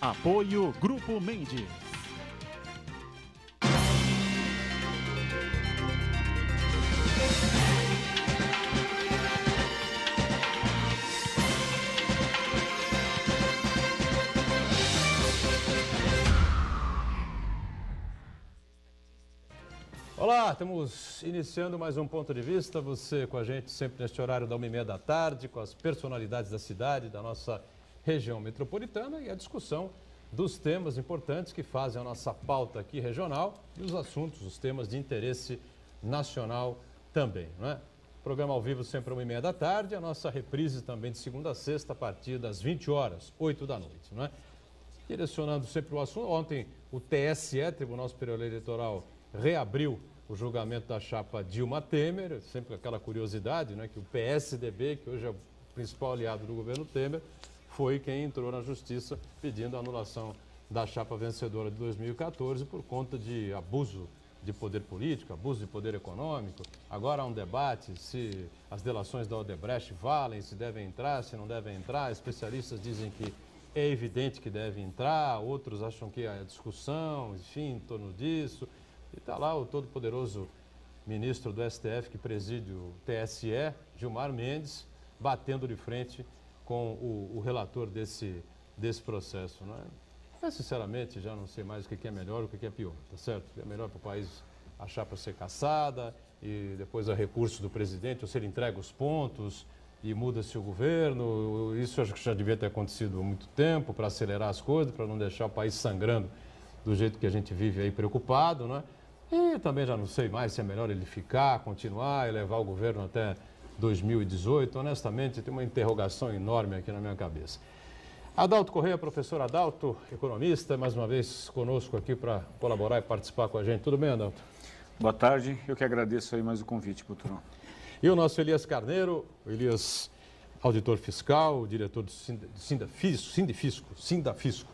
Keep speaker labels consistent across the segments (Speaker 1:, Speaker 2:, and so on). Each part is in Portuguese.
Speaker 1: Apoio Grupo Mendes.
Speaker 2: Olá, estamos iniciando mais um Ponto de Vista. Você com a gente sempre neste horário da 1h30 da tarde, com as personalidades da cidade, da nossa região metropolitana e a discussão dos temas importantes que fazem a nossa pauta aqui regional e os assuntos, os temas de interesse nacional também, não é? Programa ao vivo sempre 1h30 da tarde, a nossa reprise também de segunda a sexta a partir das 20 horas, 8 da noite, não é? Direcionando sempre o assunto, ontem o TSE, Tribunal Superior Eleitoral, reabriu o julgamento da chapa Dilma Temer, sempre aquela curiosidade, né, que o PSDB, que hoje é o principal aliado do governo Temer, foi quem entrou na justiça pedindo a anulação da chapa vencedora de 2014 por conta de abuso de poder político, abuso de poder econômico. Agora há um debate se as delações da Odebrecht valem, se devem entrar, se não devem entrar. Especialistas dizem que é evidente que devem entrar, outros acham que há discussão, enfim, em torno disso. E está lá o todo-poderoso ministro do STF que preside o TSE, Gilmar Mendes, batendo de frente com o relator desse processo, não é? Eu, sinceramente, já não sei mais o que é melhor e o que é pior, tá certo? É melhor para o país a chapa ser cassada e depois a recurso do presidente, ou se ele entrega os pontos e muda-se o governo. Isso acho que já devia ter acontecido há muito tempo para acelerar as coisas, para não deixar o país sangrando do jeito que a gente vive aí preocupado, não é? E também já não sei mais se é melhor ele ficar, continuar e levar o governo até 2018. Honestamente, tem uma interrogação enorme aqui na minha cabeça. Adalto Correia, professor Adalto, economista, mais uma vez conosco aqui para colaborar e participar com a gente. Tudo bem, Adalto?
Speaker 3: Boa tarde, eu que agradeço aí mais o convite, Buturão.
Speaker 2: E o nosso Elias Carneiro, Elias, auditor fiscal, diretor do Sindafisco,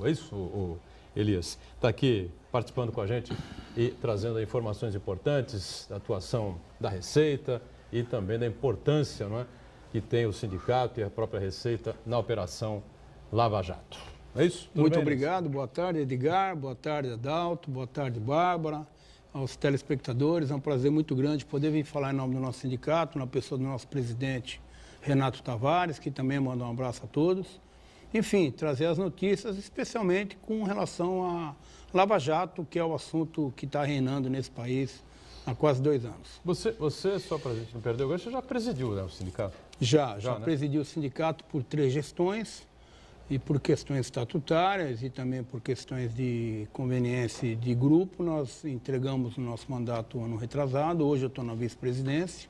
Speaker 2: é isso, Elias? Está aqui participando com a gente e trazendo informações importantes da atuação da Receita e também da importância, não é, que tem o sindicato e a própria Receita na operação Lava Jato. É isso? Tudo
Speaker 4: Muito
Speaker 2: bem,
Speaker 4: obrigado. Boa tarde, Edgar. Boa tarde, Adalto. Boa tarde, Bárbara. Aos telespectadores, é um prazer muito grande poder vir falar em nome do nosso sindicato, na pessoa do nosso presidente Renato Tavares, que também manda um abraço a todos. Enfim, trazer as notícias, especialmente com relação a Lava Jato, que é o assunto que está reinando nesse país há quase 2 anos.
Speaker 2: Você, só para a gente não perder o gancho, você já presidiu, né, o sindicato?
Speaker 4: Já
Speaker 2: né?
Speaker 4: presidi o sindicato por 3 gestões, e por questões estatutárias e também por questões de conveniência de grupo. Nós entregamos o nosso mandato ano retrasado, hoje eu estou na vice-presidência,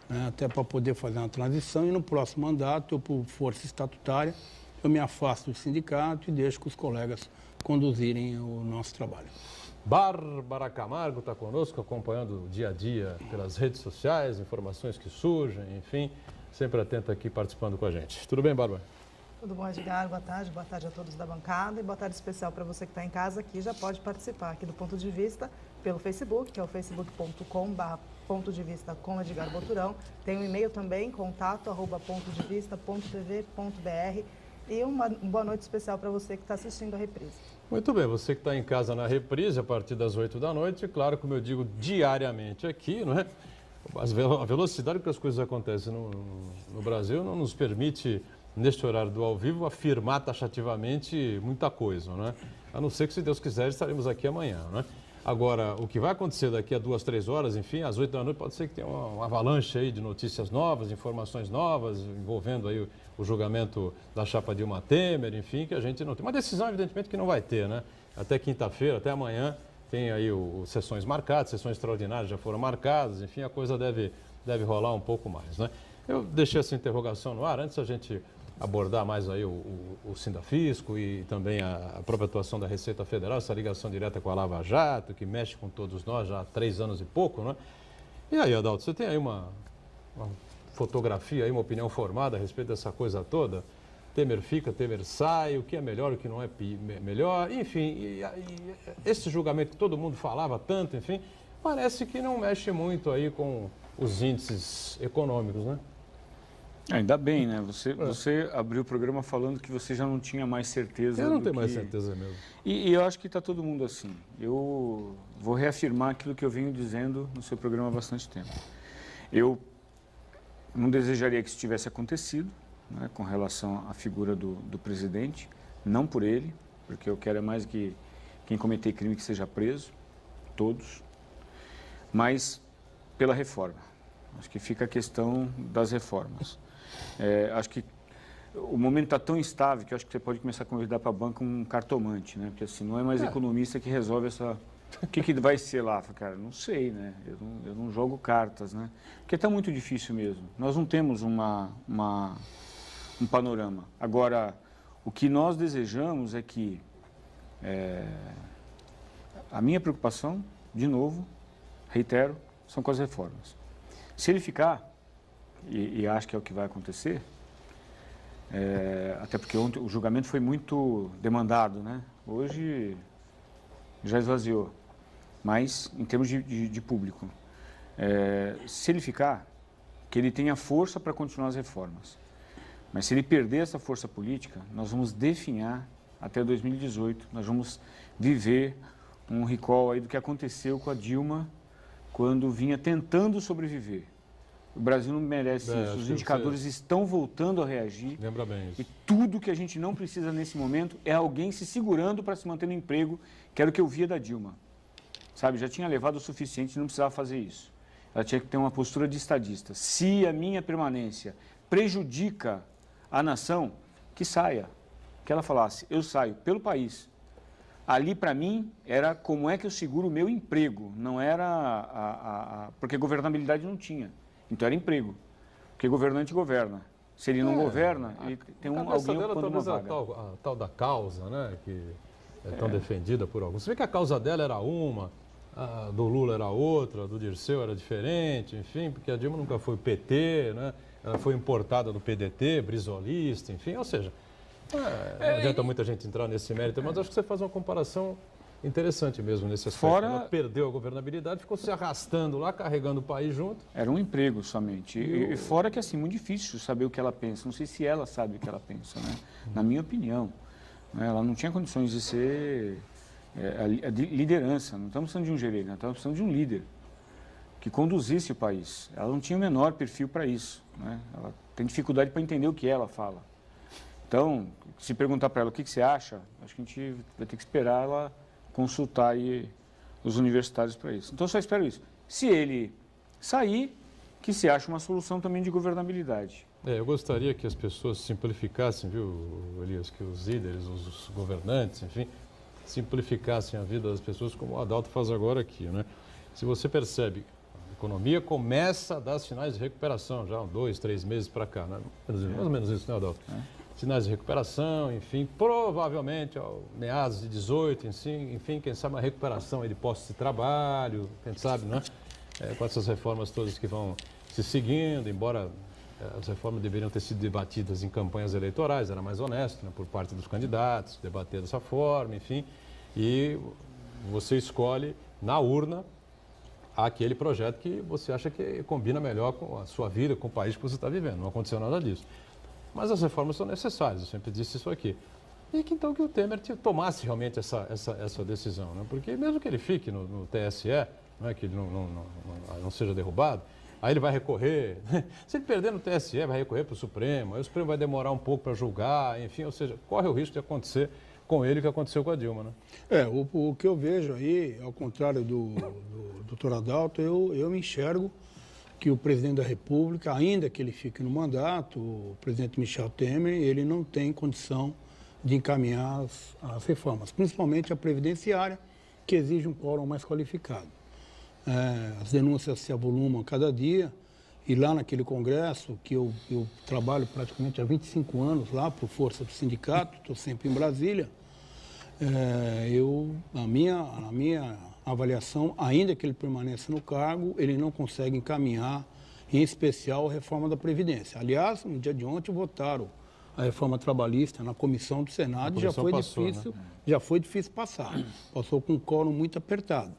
Speaker 4: né, até para poder fazer uma transição, e no próximo mandato, eu, por força estatutária, eu me afasto do sindicato e deixo que os colegas conduzirem o nosso trabalho.
Speaker 2: Bárbara Camargo está conosco, acompanhando o dia a dia pelas redes sociais, informações que surgem, enfim, sempre atenta aqui participando com a gente. Tudo bem, Bárbara?
Speaker 5: Tudo bom, Edgar? Boa tarde a todos da bancada e boa tarde especial para você que está em casa aqui, já pode participar aqui do Ponto de Vista pelo Facebook, que é o facebook.com/ponto de vista com Edgar Boturão. Tem um e-mail também, contato@pontodevista.tv.br, e uma boa noite especial para você que está assistindo a reprise.
Speaker 2: Muito bem, você que está em casa na reprise a partir das 8 da noite, claro, como eu digo diariamente aqui, não é? A velocidade que as coisas acontecem no Brasil não nos permite, neste horário do ao vivo, afirmar taxativamente muita coisa, né? A não ser que, se Deus quiser, estaremos aqui amanhã, né? Agora, o que vai acontecer daqui a 2, 3 horas, enfim, às 8 da noite, pode ser que tenha uma avalanche aí de notícias novas, informações novas, envolvendo aí o julgamento da chapa Dilma Temer, enfim, que a gente não tem. Uma decisão, evidentemente, que não vai ter, né? Até quinta-feira, até amanhã, tem aí sessões marcadas, sessões extraordinárias já foram marcadas, enfim, a coisa deve rolar um pouco mais, né? Eu deixei essa interrogação no ar, antes a gente abordar mais aí o Sindafisco e também a própria atuação da Receita Federal, essa ligação direta com a Lava Jato, que mexe com todos nós já há 3 anos e pouco, né? E aí, Adalto, você tem aí uma fotografia, aí, uma opinião formada a respeito dessa coisa toda? Temer fica, Temer sai, o que é melhor, o que não é melhor, enfim, e esse julgamento que todo mundo falava tanto, enfim, parece que não mexe muito aí com os índices econômicos, né?
Speaker 3: Ainda bem, né? Você abriu o programa falando que você já não tinha mais certeza.
Speaker 2: Eu não tenho mais certeza mesmo.
Speaker 3: E eu acho que está todo mundo assim. Eu vou reafirmar aquilo que eu venho dizendo no seu programa há bastante tempo. Eu não desejaria que isso tivesse acontecido, né, com relação à figura do presidente, não por ele, porque eu quero mais que quem cometer crime que seja preso, todos, mas pela reforma. Acho que fica a questão das reformas. Acho que o momento está tão instável que eu acho que você pode começar a convidar para a banca um cartomante, né? Porque assim, não é mais economista que resolve essa... O que vai ser lá? Cara, não sei, né? Eu não jogo cartas, né? Porque está muito difícil mesmo. Nós não temos um panorama. Agora, o que nós desejamos é que a minha preocupação, de novo, reitero, são com as reformas. Se ele ficar, e acho que é o que vai acontecer, até porque ontem o julgamento foi muito demandado, né? Hoje já esvaziou, mas em termos de público. Se ele ficar, que ele tenha força para continuar as reformas. Mas se ele perder essa força política, nós vamos definhar até 2018, nós vamos viver um recall aí do que aconteceu com a Dilma quando vinha tentando sobreviver. O Brasil não merece isso. Os indicadores estão voltando a reagir.
Speaker 2: Lembra bem isso.
Speaker 3: E tudo que a gente não precisa nesse momento é alguém se segurando para se manter no emprego, que era o que eu via da Dilma. Sabe, já tinha levado o suficiente, não precisava fazer isso. Ela tinha que ter uma postura de estadista. Se a minha permanência prejudica a nação, que saia. Que ela falasse, eu saio pelo país. Ali, para mim, era como é que eu seguro o meu emprego. Não era porque governabilidade não tinha. Então era emprego. Porque governante governa. Se ele não governa, ele tem alguém ocupando uma vaga.
Speaker 2: A tal da causa, né, que é tão defendida por alguns. Você vê que a causa dela era uma, a do Lula era outra, a do Dirceu era diferente, enfim, porque a Dilma nunca foi o PT, né? Ela foi importada do PDT, brisolista, enfim, ou seja, não adianta muita gente entrar nesse mérito, mas acho que você faz uma comparação interessante mesmo nesse aspecto. Ela perdeu a governabilidade, ficou se arrastando lá, carregando o país junto.
Speaker 3: Era um emprego somente. E fora que, assim, muito difícil saber o que ela pensa. Não sei se ela sabe o que ela pensa, né? Na minha opinião. Ela não tinha condições de ser a liderança. Não estamos precisando de um gerente, nós estamos precisando de um líder que conduzisse o país. Ela não tinha o menor perfil para isso, né? Ela tem dificuldade para entender o que ela fala. Então, se perguntar para ela o que você acha, acho que a gente vai ter que esperar ela consultar aí os universitários para isso. Então, só espero isso. Se ele sair, que se ache uma solução também de governabilidade.
Speaker 2: Eu gostaria que as pessoas simplificassem, viu, Elias, que os líderes, os governantes, enfim, simplificassem a vida das pessoas como o Adalto faz agora aqui, né? Se você percebe, a economia começa a dar sinais de recuperação já há 2, 3 meses para cá, né? Mais ou menos isso, né, Adalto? Sinais de recuperação, enfim, provavelmente ao meados de 18, enfim, quem sabe uma recuperação aí de postos de trabalho, quem sabe, né? Com essas reformas todas que vão se seguindo, embora as reformas deveriam ter sido debatidas em campanhas eleitorais, era mais honesto, né, por parte dos candidatos, debater dessa forma, enfim, e você escolhe na urna aquele projeto que você acha que combina melhor com a sua vida, com o país que você está vivendo. Não aconteceu nada disso. Mas as reformas são necessárias, eu sempre disse isso aqui. E que então que o Temer tomasse realmente essa decisão, né? Porque mesmo que ele fique no TSE, né, que ele não seja derrubado, aí ele vai recorrer. Se ele perder no TSE, vai recorrer para o Supremo, aí o Supremo vai demorar um pouco para julgar, enfim, ou seja, corre o risco de acontecer com ele o que aconteceu com a Dilma, né?
Speaker 4: O que eu vejo aí, ao contrário do doutor Adalto, eu me enxergo que o presidente da República, ainda que ele fique no mandato, o presidente Michel Temer, ele não tem condição de encaminhar as reformas, principalmente a previdenciária, que exige um quórum mais qualificado. As denúncias se avolumam cada dia, e lá naquele congresso, que eu trabalho praticamente há 25 anos lá, por força do sindicato, estou sempre em Brasília, na minha avaliação, ainda que ele permaneça no cargo, ele não consegue encaminhar, em especial, a reforma da Previdência. Aliás, no dia de ontem votaram a reforma trabalhista na comissão do Senado, já foi difícil passar. Passou com um quórum muito apertado.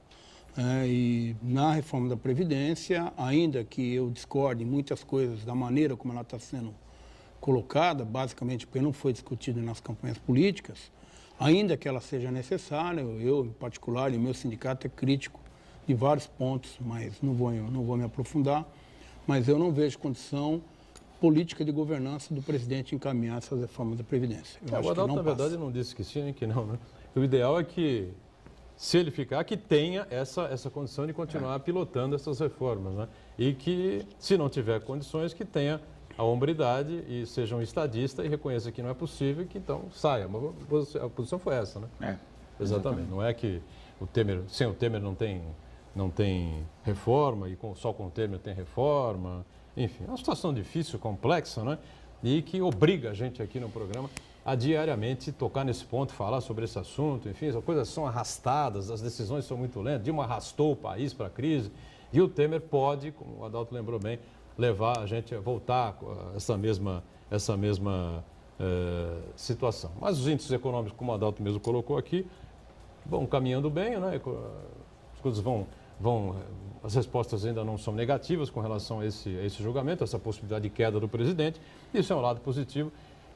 Speaker 4: E na reforma da Previdência, ainda que eu discorde em muitas coisas da maneira como ela está sendo colocada, basicamente porque não foi discutida nas campanhas políticas, ainda que ela seja necessária, eu em particular e meu sindicato é crítico de vários pontos, mas não vou me aprofundar, mas eu não vejo condição política de governança do presidente encaminhar essas reformas da Previdência.
Speaker 2: O Adalto, na verdade, não disse que sim nem que não, né? O ideal é que, se ele ficar, que tenha essa condição de continuar pilotando essas reformas, né? E que, se não tiver condições, que tenha a hombridade e seja um estadista e reconheça que não é possível e que então saia. A posição foi essa, né? Exatamente. Não é que o Temer, sem o Temer não tem reforma e só com o Temer tem reforma. Enfim, é uma situação difícil, complexa, né? E que obriga a gente aqui no programa a diariamente tocar nesse ponto, falar sobre esse assunto. Enfim, as coisas são arrastadas, as decisões são muito lentas. Dilma arrastou o país para a crise e o Temer pode, como o Adalto lembrou bem, levar a gente a voltar a essa mesma situação. Mas os índices econômicos, como o Adalto mesmo colocou aqui, vão caminhando bem, né? As coisas as respostas ainda não são negativas com relação a esse julgamento, essa possibilidade de queda do presidente. Isso é um lado positivo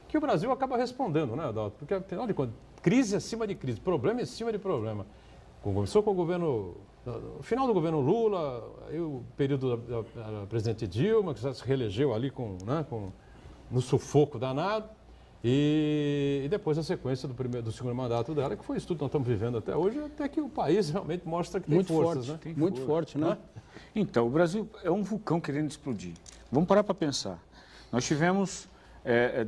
Speaker 2: que o Brasil acaba respondendo, né, Adalto? Porque, afinal de contas, crise acima de crise, problema em cima de problema. Começou com o governo, no final do governo Lula, aí o período da presidente Dilma, que já se reelegeu ali no sufoco danado, e depois a sequência do segundo mandato dela, que foi isso tudo que nós estamos vivendo até hoje, até que o país realmente mostra que tem
Speaker 4: muito
Speaker 2: forças,
Speaker 4: forte,
Speaker 2: né?
Speaker 4: Muito forte, né?
Speaker 3: Então, o Brasil é um vulcão querendo explodir. Vamos parar para pensar. Nós tivemos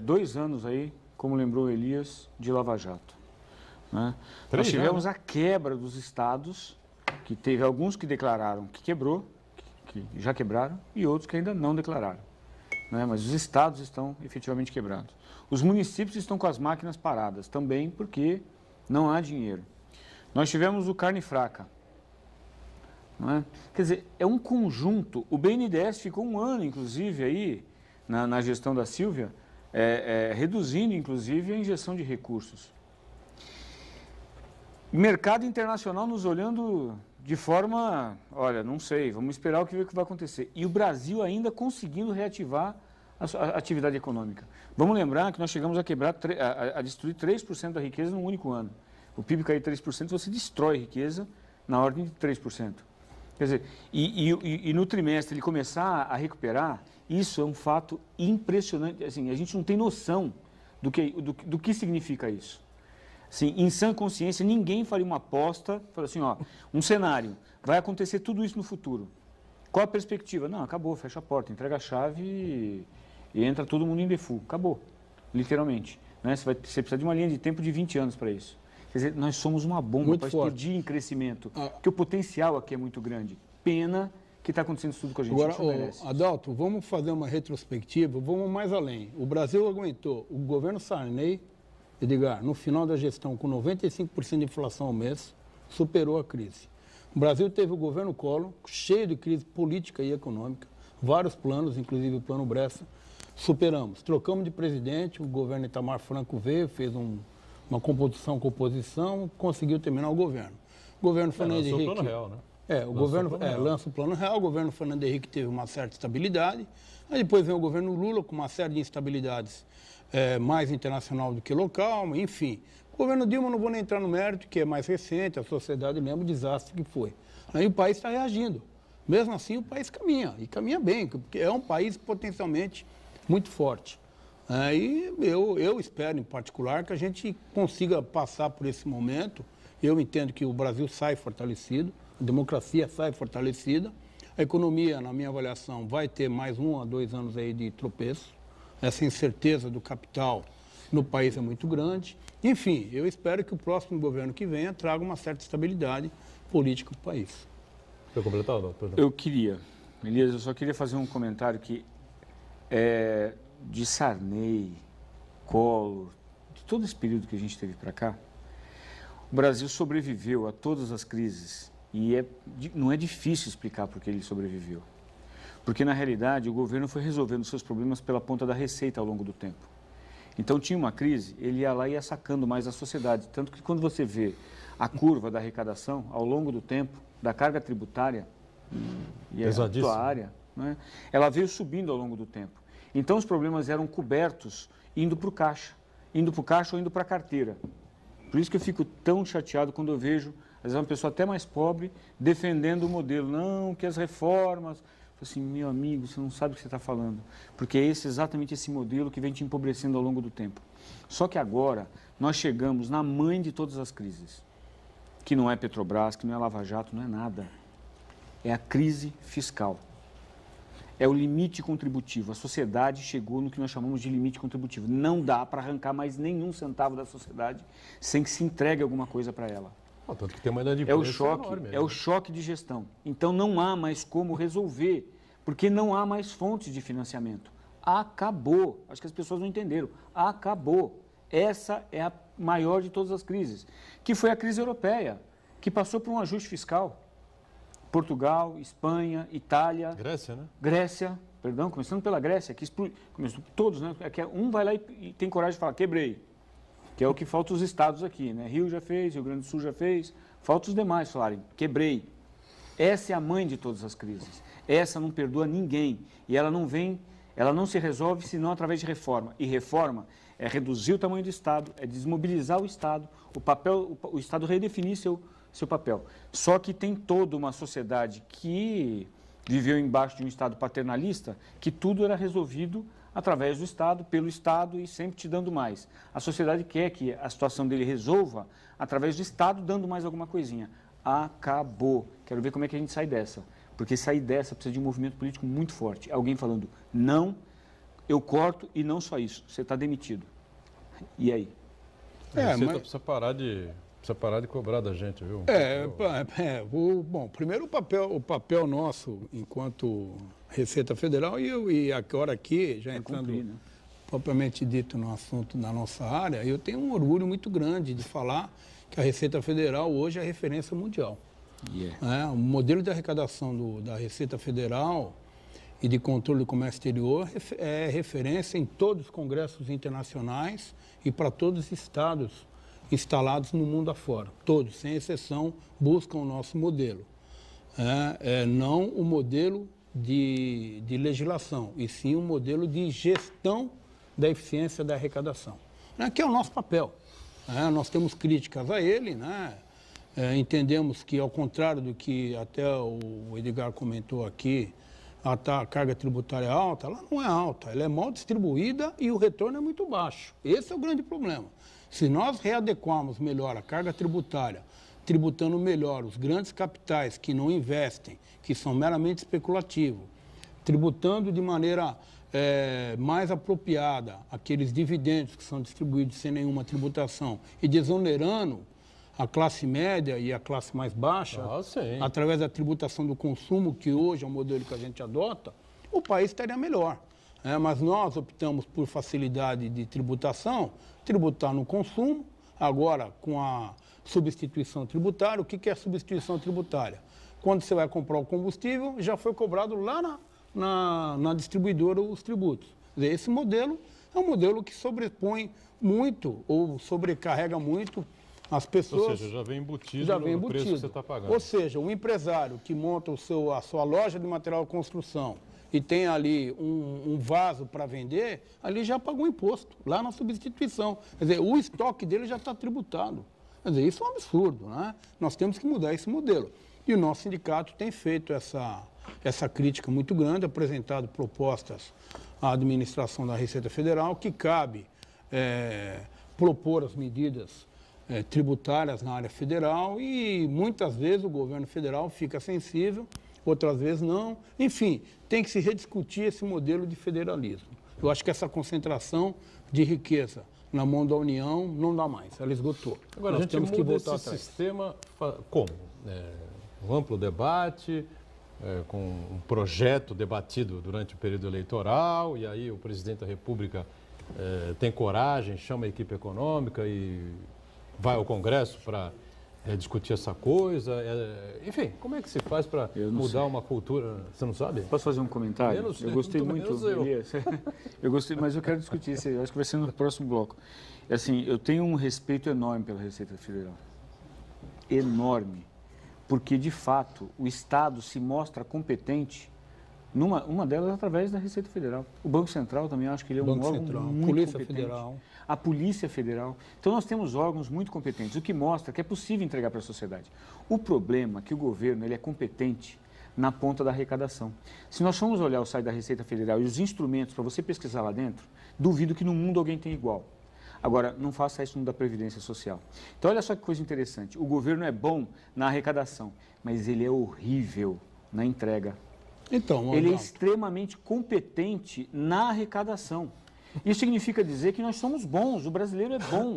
Speaker 3: 2 anos aí, como lembrou Elias, de Lava Jato. Né? Nós tivemos a quebra dos estados, que teve alguns que declararam que quebrou, que já quebraram, e outros que ainda não declararam. Né? Mas os estados estão efetivamente quebrados. Os municípios estão com as máquinas paradas, também porque não há dinheiro. Nós tivemos o carne fraca. Não é? Quer dizer, é um conjunto. O BNDES ficou 1 ano, inclusive, aí, na gestão da Silvia, reduzindo, inclusive, a injeção de recursos. Mercado internacional nos olhando de forma, olha, não sei, vamos esperar o que vai acontecer. E o Brasil ainda conseguindo reativar a atividade econômica. Vamos lembrar que nós chegamos a quebrar, a destruir 3% da riqueza num único ano. O PIB cair 3%, você destrói riqueza na ordem de 3%. Quer dizer, e no trimestre ele começar a recuperar, isso é um fato impressionante. Assim, a gente não tem noção do que significa isso. Assim, em sã consciência, ninguém faria uma aposta, fala assim, ó, um cenário, vai acontecer tudo isso no futuro. Qual a perspectiva? Não, acabou, fecha a porta, entrega a chave e entra todo mundo em default. Acabou, literalmente. Né? Você precisa de uma linha de tempo de 20 anos para isso. Quer dizer, nós somos uma bomba para explodir em crescimento, porque o potencial aqui é muito grande. Pena que está acontecendo isso tudo com a gente.
Speaker 4: Agora, Adalto, vamos fazer uma retrospectiva, vamos mais além. O Brasil aguentou, o governo Sarney, Edgar, no final da gestão, com 95% de inflação ao mês, superou a crise. O Brasil teve o governo Collor, cheio de crise política e econômica, vários planos, inclusive o plano Bressa, superamos. Trocamos de presidente, o governo Itamar Franco veio, fez uma composição com oposição, conseguiu terminar o governo. O governo Fernando Henrique...
Speaker 2: Lançou o plano real, né?
Speaker 4: O governo lança o plano real, o governo Fernando Henrique teve uma certa estabilidade, aí depois vem o governo Lula com uma série de instabilidades mais internacional do que local, enfim. O governo Dilma, não vou nem entrar no mérito, que é mais recente, a sociedade lembra o desastre que foi. Aí o país está reagindo. Mesmo assim, o país caminha, e caminha bem, porque é um país potencialmente muito forte. E eu espero, em particular, que a gente consiga passar por esse momento. Eu entendo que o Brasil sai fortalecido, a democracia sai fortalecida, a economia, na minha avaliação, vai ter mais 1 a 2 anos aí de tropeço. Essa incerteza do capital no país é muito grande. Enfim, eu espero que o próximo governo que venha traga uma certa estabilidade política para o país.
Speaker 2: Quer completar, doutor?
Speaker 3: Eu queria. Elias, eu só queria fazer um comentário que de Sarney, Collor, de todo esse período que a gente teve para cá, o Brasil sobreviveu a todas as crises e não é difícil explicar por que ele sobreviveu. Porque, na realidade, o governo foi resolvendo seus problemas pela ponta da receita ao longo do tempo. Então, tinha uma crise, ele ia lá e ia sacando mais a sociedade. Tanto que, quando você vê a curva da arrecadação ao longo do tempo, da carga tributária e a sua área, né, ela veio subindo ao longo do tempo. Então, os problemas eram cobertos indo para o caixa ou indo para a carteira. Por isso que eu fico tão chateado quando eu vejo, às vezes, uma pessoa até mais pobre defendendo o modelo. Não, que as reformas... Assim, meu amigo, você não sabe o que você está falando, porque é exatamente esse modelo que vem te empobrecendo ao longo do tempo. Só que agora nós chegamos na mãe de todas as crises, que não é Petrobras, que não é Lava Jato, não é nada. É a crise fiscal. É o limite contributivo. A sociedade chegou no que nós chamamos de limite contributivo. Não dá para arrancar mais nenhum centavo da sociedade sem que se entregue alguma coisa para ela.
Speaker 2: Tanto que tem uma idade de
Speaker 3: é o choque de gestão. Então não há mais como resolver, porque não há mais fontes de financiamento. Acabou. Acho que as pessoas não entenderam. Acabou. Essa é a maior de todas as crises, que foi a crise europeia, que passou por um ajuste fiscal. Portugal, Espanha, Itália...
Speaker 2: Grécia,
Speaker 3: perdão, começando pela Grécia, que começou todos, né? Um vai lá e tem coragem de falar, quebrei. Que é o que falta os estados aqui, né? Rio já fez, Rio Grande do Sul já fez, falta os demais falarem, quebrei. Essa é a mãe de todas as crises. Essa não perdoa ninguém e ela não se resolve senão através de reforma. E reforma é reduzir o tamanho do Estado, é desmobilizar o Estado, o Estado redefinir seu papel. Só que tem toda uma sociedade que viveu embaixo de um Estado paternalista, que tudo era resolvido através do Estado, pelo Estado e sempre te dando mais. A sociedade quer que a situação dele resolva através do Estado dando mais alguma coisinha. Acabou. Quero ver como é que a gente sai dessa. Porque sair dessa precisa de um movimento político muito forte. Alguém falando, não, eu corto e não só isso, você está demitido. E aí?
Speaker 2: Precisa parar de cobrar da gente, viu?
Speaker 4: Bom, primeiro o papel nosso enquanto Receita Federal e agora aqui, já entrando propriamente dito no assunto da nossa área, eu tenho um orgulho muito grande de falar que a Receita Federal hoje é a referência mundial. O modelo de arrecadação da Receita Federal e de controle do comércio exterior é referência em todos os congressos internacionais e para todos os estados instalados no mundo afora. Todos, sem exceção, buscam o nosso modelo. Não o modelo de legislação, e sim o modelo de gestão da eficiência da arrecadação, que é o nosso papel. Nós temos críticas a ele, entendemos que, ao contrário do que até o Edgar comentou aqui, a carga tributária é alta, ela não é alta, ela é mal distribuída e o retorno é muito baixo. Esse é o grande problema. Se nós readequarmos melhor a carga tributária, tributando melhor os grandes capitais que não investem, que são meramente especulativos, tributando de maneira mais apropriada aqueles dividendos que são distribuídos sem nenhuma tributação e desonerando a classe média e a classe mais baixa, através da tributação do consumo, que hoje é o modelo que a gente adota, o país estaria melhor. Mas nós optamos por facilidade de tributação, tributar no consumo, agora com a substituição tributária. O que é substituição tributária? Quando você vai comprar o combustível, já foi cobrado lá na distribuidora os tributos. Quer dizer, esse modelo é um modelo que sobrepõe muito ou sobrecarrega muito as pessoas.
Speaker 2: Ou seja, já vem embutido no preço que você está pagando.
Speaker 4: Ou seja, o empresário que monta a sua loja de material de construção e tem ali um vaso para vender, ali já pagou imposto, lá na substituição. Quer dizer, o estoque dele já está tributado. Quer dizer, isso é um absurdo, Nós temos que mudar esse modelo. E o nosso sindicato tem feito essa crítica muito grande, apresentado propostas à administração da Receita Federal, que cabe propor as medidas tributárias na área federal e muitas vezes o governo federal fica sensível, outras vezes não. Enfim, tem que se rediscutir esse modelo de federalismo. Eu acho que essa concentração de riqueza na mão da União não dá mais, ela esgotou.
Speaker 2: Agora, nós temos que voltar esse sistema como? Um amplo debate, com um projeto debatido durante o período eleitoral, e aí o presidente da República tem coragem, chama a equipe econômica e vai ao Congresso para discutir essa coisa. Enfim, como é que se faz para mudar uma cultura? Você não sabe?
Speaker 3: Posso fazer um comentário? Eu gostei muito. Eu gostei, mas eu quero discutir isso. Eu acho que vai ser no próximo bloco. Assim, eu tenho um respeito enorme pela Receita Federal. enorme, porque, de fato, o Estado se mostra competente, uma delas através da Receita Federal. O Banco Central também, acho que ele é um órgão muito
Speaker 4: Polícia
Speaker 3: competente.
Speaker 4: Federal.
Speaker 3: A Polícia Federal. Então, nós temos órgãos muito competentes, o que mostra que é possível entregar para a sociedade. O problema é que o governo ele é competente na ponta da arrecadação. Se nós formos olhar o site da Receita Federal e os instrumentos para você pesquisar lá dentro, duvido que no mundo alguém tenha igual. Agora, não faça isso no da Previdência Social. Então, olha só que coisa interessante. O governo é bom na arrecadação, mas ele é horrível na entrega.
Speaker 4: Então,
Speaker 3: Ele é extremamente competente na arrecadação. Isso significa dizer que nós somos bons, o brasileiro é bom.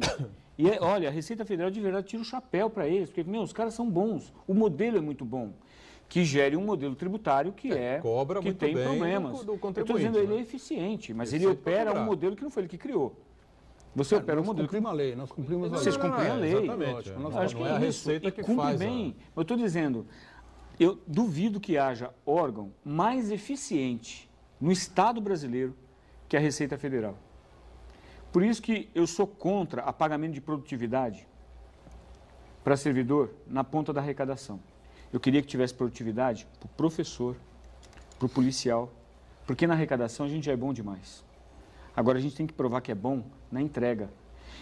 Speaker 3: E, olha, a Receita Federal de verdade tira o chapéu para eles, porque, os caras são bons, o modelo é muito bom. Que gere um modelo tributário que
Speaker 2: cobra
Speaker 3: que
Speaker 2: muito
Speaker 3: tem
Speaker 2: bem
Speaker 3: problemas.
Speaker 2: do
Speaker 3: Eu estou
Speaker 2: contribuinte,
Speaker 3: dizendo, ele
Speaker 2: né?
Speaker 3: é eficiente, mas
Speaker 2: Eficiente
Speaker 3: ele opera
Speaker 2: para
Speaker 3: um
Speaker 2: cobrar.
Speaker 3: modelo que não foi ele que criou. Você opera um
Speaker 4: nós
Speaker 3: modelo que
Speaker 4: cumprimos a lei, nós cumprimos a lei.
Speaker 3: vocês cumprem a lei.
Speaker 2: Exatamente.
Speaker 4: Nós
Speaker 2: Não,
Speaker 3: Acho
Speaker 2: não
Speaker 3: que
Speaker 2: é a
Speaker 3: é isso,
Speaker 2: Receita
Speaker 3: e
Speaker 2: que
Speaker 3: cumpre
Speaker 2: faz.
Speaker 3: bem. Eu estou dizendo, eu duvido que haja órgão mais eficiente no Estado brasileiro que a Receita Federal. Por isso que eu sou contra a pagamento de produtividade para servidor na ponta da arrecadação. Eu queria que tivesse produtividade para o professor, para o policial, porque na arrecadação a gente já é bom demais. Agora a gente tem que provar que é bom na entrega.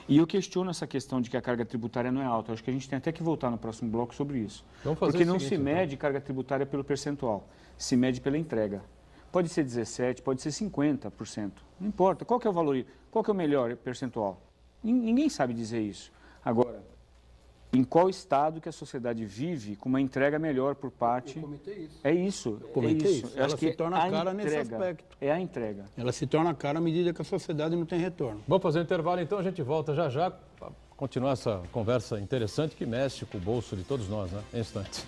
Speaker 3: E eu questiono essa questão de que a carga tributária não é alta. Eu acho que a gente tem até que voltar no próximo bloco sobre isso.
Speaker 2: Vamos fazer
Speaker 3: Porque
Speaker 2: o
Speaker 3: não
Speaker 2: seguinte,
Speaker 3: se mede carga tributária pelo percentual, se mede pela entrega. Pode ser 17%, pode ser 50%. Não importa. Qual que é o valor? Qual que é o melhor percentual? Ninguém sabe dizer isso. Agora, em qual estado que a sociedade vive com uma entrega melhor por parte...
Speaker 4: Eu comentei isso.
Speaker 3: É isso.
Speaker 4: Comentei
Speaker 3: é isso.
Speaker 4: isso.
Speaker 3: Eu acho
Speaker 4: Ela
Speaker 3: que
Speaker 4: se torna
Speaker 3: a
Speaker 4: cara nesse
Speaker 3: entrega
Speaker 4: aspecto.
Speaker 3: É a entrega.
Speaker 4: Ela se torna cara à medida que a sociedade não tem retorno.
Speaker 2: Vamos fazer um intervalo, então a gente volta já para continuar essa conversa interessante que mexe com o bolso de todos nós, né? Em instantes.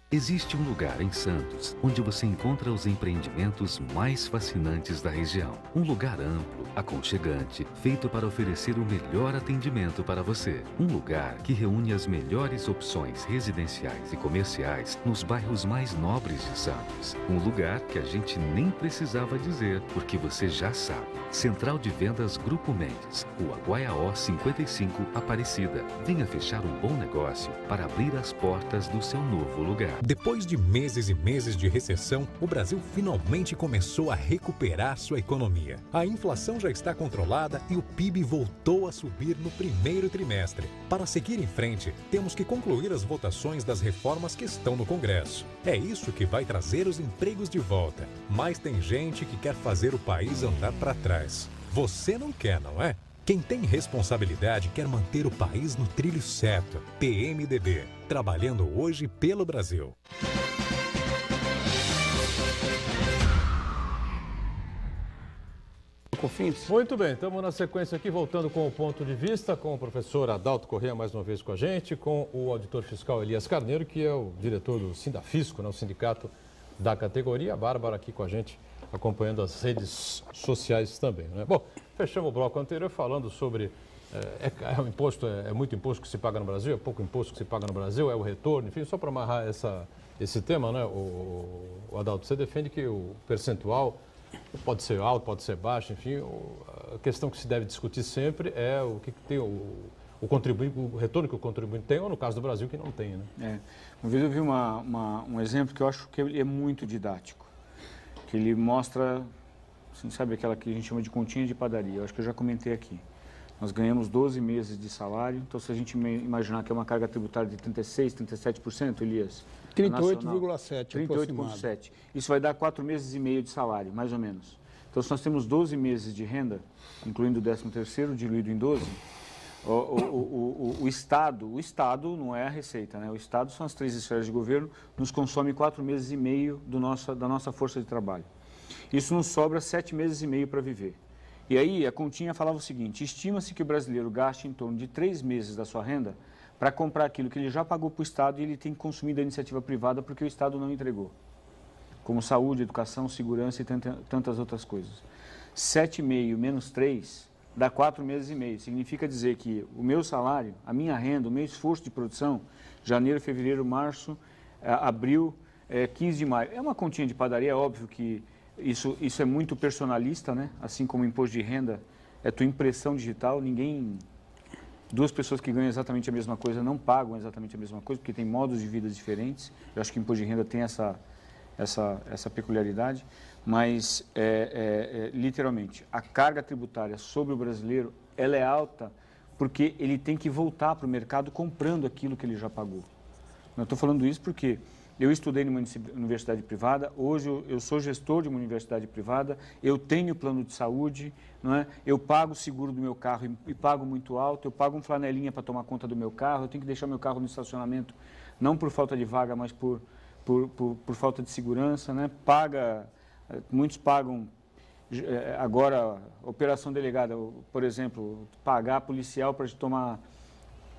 Speaker 6: Existe um lugar em Santos onde você encontra os empreendimentos mais fascinantes da região. Um lugar amplo, aconchegante, feito para oferecer o melhor atendimento para você. Um lugar que reúne as melhores opções residenciais e comerciais nos bairros mais nobres de Santos. Um lugar que a gente nem precisava dizer, porque você já sabe. Central de Vendas Grupo Mendes, Rua Guaiaó 55, Aparecida. Venha fechar um bom negócio para abrir as portas do seu novo lugar.
Speaker 7: Depois de meses e meses de recessão, o Brasil finalmente começou a recuperar sua economia. A inflação já está controlada e o PIB voltou a subir no primeiro trimestre. Para seguir em frente, temos que concluir as votações das reformas que estão no Congresso. É isso que vai trazer os empregos de volta. Mas tem gente que quer fazer o país andar para trás. Você não quer, não é? Quem tem responsabilidade quer manter o país no trilho certo. PMDB, trabalhando hoje pelo Brasil.
Speaker 2: Muito bem, estamos na sequência aqui, voltando com o ponto de vista, com o professor Adalto Corrêa mais uma vez com a gente, com o auditor fiscal Elias Carneiro, que é o diretor do Sindafisco, né, o sindicato da categoria, a Bárbara aqui com a gente, acompanhando as redes sociais também, né? Bom, fechamos o bloco anterior falando sobre é muito imposto que se paga no Brasil, é pouco imposto que se paga no Brasil, é o retorno, enfim, só para amarrar esse tema, né, o Adalto, você defende que o percentual pode ser alto, pode ser baixo, enfim, a questão que se deve discutir sempre é o que tem o contribuinte, o retorno que o contribuinte tem, ou no caso do Brasil, que não tem, né?
Speaker 3: Uma vez eu vi um exemplo que eu acho que ele é muito didático, que ele mostra, assim, sabe aquela que a gente chama de continha de padaria, eu acho que eu já comentei aqui. Nós ganhamos 12 meses de salário, então se a gente imaginar que é uma carga tributária de 36%, 37%, Elias?
Speaker 4: 38,7%.
Speaker 3: 38,7%. Isso vai dar 4 meses e meio de salário, mais ou menos. Então, se nós temos 12 meses de renda, incluindo o 13º, diluído em 12, o Estado não é a Receita, né? O Estado são as 3 esferas de governo, nos consome 4 meses e meio da nossa força de trabalho. Isso nos sobra 7 meses e meio para viver. E aí a continha falava o seguinte: estima-se que o brasileiro gaste em torno de 3 meses da sua renda para comprar aquilo que ele já pagou para o Estado e ele tem que consumir da iniciativa privada porque o Estado não entregou, como saúde, educação, segurança e tantas outras coisas. 7,5 menos 3 dá 4 meses e meio. Significa dizer que o meu salário, a minha renda, o meu esforço de produção, janeiro, fevereiro, março, abril, 15 de maio. É uma continha de padaria, é óbvio que isso é muito personalista, né? Assim como o imposto de renda é tua impressão digital, duas pessoas que ganham exatamente a mesma coisa não pagam exatamente a mesma coisa, porque tem modos de vida diferentes. Eu acho que o imposto de renda tem essa peculiaridade, mas, literalmente, a carga tributária sobre o brasileiro, ela é alta porque ele tem que voltar para o mercado comprando aquilo que ele já pagou. Eu estou falando isso porque eu estudei numa universidade privada, hoje eu sou gestor de uma universidade privada, eu tenho plano de saúde, não é? Eu pago o seguro do meu carro e pago muito alto, eu pago um flanelinha para tomar conta do meu carro, eu tenho que deixar meu carro no estacionamento, não por falta de vaga, mas por falta de segurança, né? Muitos pagam, agora, operação delegada, por exemplo, pagar policial para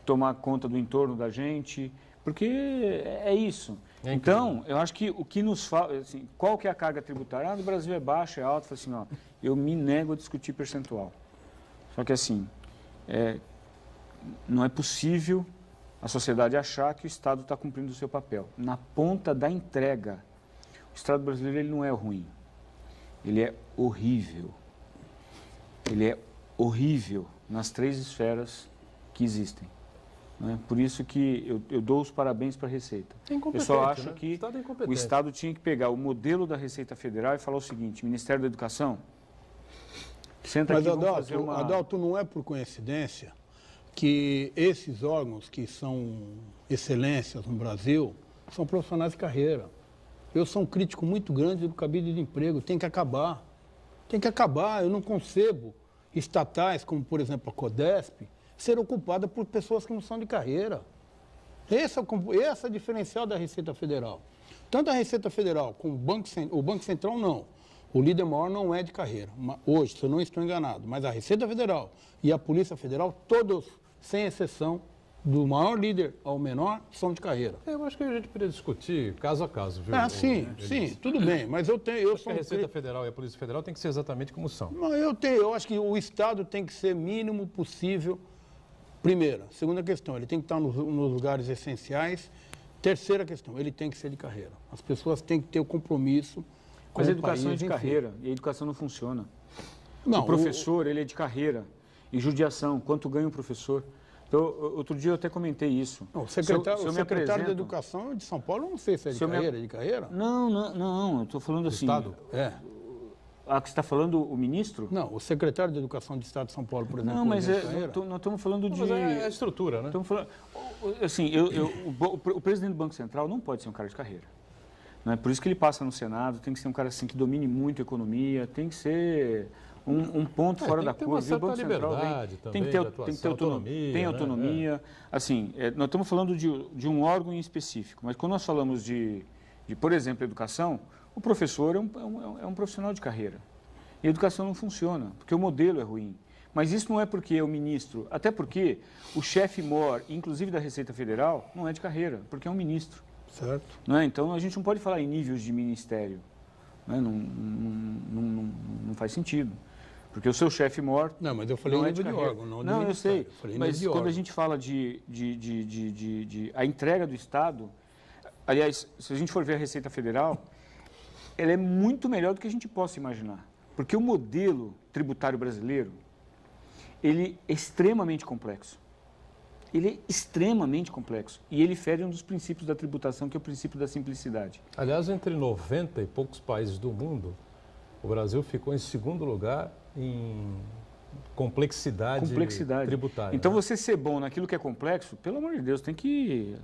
Speaker 3: tomar conta do entorno da gente, porque é isso. Então, eu acho que o que nos falta, assim, qual que é a carga tributária? No Brasil é baixa, é alta, assim, ó, eu me nego a discutir percentual. Só que assim, não é possível a sociedade achar que o Estado está cumprindo o seu papel. Na ponta da entrega, o Estado brasileiro ele não é ruim, ele é horrível. Ele é horrível nas 3 esferas que existem. Né? Por isso que eu dou os parabéns para a Receita. Eu só acho, né, que o Estado tinha que pegar o modelo da Receita Federal e falar o seguinte: Ministério da Educação, senta aqui e vamos fazer uma...
Speaker 4: Adalto, não é por coincidência que esses órgãos que são excelências no Brasil são profissionais de carreira. Eu sou um crítico muito grande do cabide de emprego, tem que acabar. Tem que acabar, eu não concebo estatais como, por exemplo, a Codesp, ser ocupada por pessoas que não são de carreira. Esse é o diferencial da Receita Federal. Tanto a Receita Federal como o Banco Central, não. O líder maior não é de carreira. Hoje, se eu não estou enganado, mas a Receita Federal e a Polícia Federal, todos, sem exceção, do maior líder ao menor, são de carreira.
Speaker 2: Eu acho que a gente poderia discutir caso a caso, viu?
Speaker 4: Sim, tudo bem, mas eu sou...
Speaker 2: A Receita Federal e a Polícia Federal tem que ser exatamente como são.
Speaker 4: Não, eu acho que o Estado tem que ser mínimo possível. Primeira. Segunda questão, ele tem que estar nos lugares essenciais. Terceira questão, ele tem que ser de carreira. As pessoas têm que ter o compromisso com o país.
Speaker 3: Mas a educação é de carreira e a educação não funciona.
Speaker 4: Não,
Speaker 3: o professor, ele é de carreira. E judiação, quanto ganha um professor? Então, outro dia eu até comentei isso.
Speaker 4: Não, o secretário de Educação de São Paulo, eu não sei se é de carreira, é de carreira?
Speaker 3: Não, eu estou falando assim...
Speaker 2: Estado?
Speaker 3: Ah, que você está falando o ministro?
Speaker 4: Não, o secretário de Educação do Estado de São Paulo, por exemplo.
Speaker 3: Não, mas nós estamos falando de...
Speaker 2: Mas é a estrutura, né?
Speaker 3: Estamos falando... Assim, o presidente do Banco Central não pode ser um cara de carreira. Não é? Por isso que ele passa no Senado, tem que ser um cara assim, que domine muito a economia, tem que ser um ponto fora da curva.
Speaker 2: O Banco Central
Speaker 3: tem que ter autonomia. Tem autonomia. Né? Assim, nós estamos falando de um órgão em específico, mas quando nós falamos de por exemplo, educação, o professor é um profissional de carreira. E a educação não funciona, porque o modelo é ruim. Mas isso não é porque é o ministro, até porque o chefe maior, inclusive da Receita Federal, não é de carreira, porque é um ministro.
Speaker 4: Certo.
Speaker 3: Não é? Então, a gente não pode falar em níveis de ministério. Né? Não faz sentido. Porque o seu chefe maior...
Speaker 4: Não, mas eu falei nível de órgão, não de
Speaker 3: eu sei. Mas quando
Speaker 4: órgão.
Speaker 3: A gente fala a entrega do Estado... Aliás, se a gente for ver a Receita Federal, ela é muito melhor do que a gente possa imaginar. Porque o modelo tributário brasileiro, ele é extremamente complexo. Ele é extremamente complexo. E ele fere um dos princípios da tributação, que é o princípio da simplicidade.
Speaker 2: Aliás, entre 90 e poucos países do mundo, o Brasil ficou em segundo lugar em complexidade tributária.
Speaker 3: Então, você ser bom naquilo que é complexo, pelo amor de Deus, tem que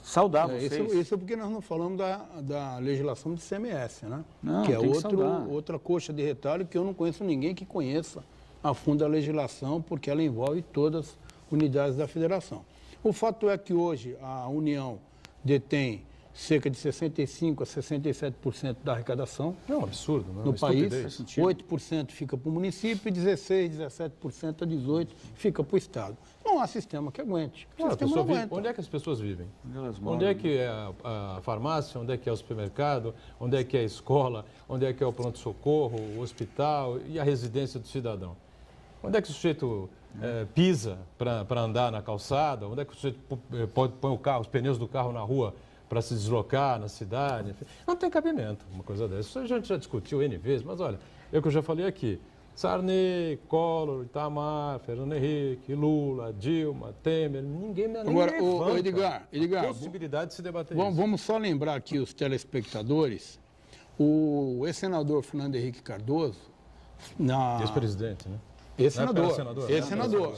Speaker 3: saudar vocês.
Speaker 4: Isso é porque nós não falamos da legislação de CMS, né?
Speaker 3: Não,
Speaker 4: que é
Speaker 3: tem que
Speaker 4: outra coxa de retalho que eu não conheço ninguém que conheça a fundo a legislação, porque ela envolve todas as unidades da federação. O fato é que hoje a União detém cerca de 65% a 67% da arrecadação.
Speaker 2: É um absurdo, né?
Speaker 4: No país, 8% fica para o município e 16%, 17% a 18% fica para o Estado. Não há sistema que aguente.
Speaker 2: Onde é que as pessoas vivem? Onde é que é a farmácia? Onde é que é o supermercado? Onde é que é a escola? Onde é que é o pronto-socorro, o hospital e a residência do cidadão? Onde é que o sujeito pisa para andar na calçada? Onde é que o sujeito põe o carro, os pneus do carro na rua para se deslocar na cidade. Enfim. Não tem cabimento uma coisa dessa. Isso a gente já discutiu N vezes, mas olha, eu que eu já falei aqui, Sarney, Collor, Itamar, Fernando Henrique, Lula, Dilma, Temer, ninguém me
Speaker 4: Agora,
Speaker 2: levanta
Speaker 4: Edgar,
Speaker 2: a possibilidade de se debater isso.
Speaker 4: Vamos só lembrar aqui os telespectadores, o ex-senador Fernando Henrique Cardoso,
Speaker 2: Ex-presidente, né?
Speaker 4: Ex-senador.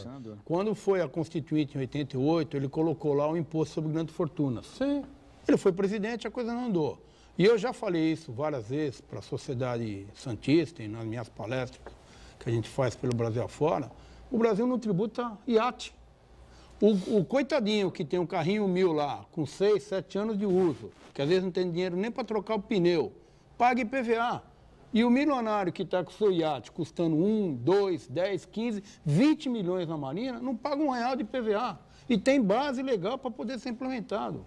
Speaker 4: Quando foi a Constituinte em 88, ele colocou lá o imposto sobre grandes fortunas.
Speaker 2: Sim.
Speaker 4: Ele foi presidente, a coisa não andou. E eu já falei isso várias vezes para a sociedade santista e nas minhas palestras que a gente faz pelo Brasil afora. O Brasil não tributa iate. O coitadinho que tem um carrinho 1000 lá, com 6, 7 anos de uso, que às vezes não tem dinheiro nem para trocar o pneu, paga IPVA. E o milionário que está com o seu iate custando 1, 2, 10, 15, 20 milhões na Marinha, não paga R$1 de IPVA. E tem base legal para poder ser implementado.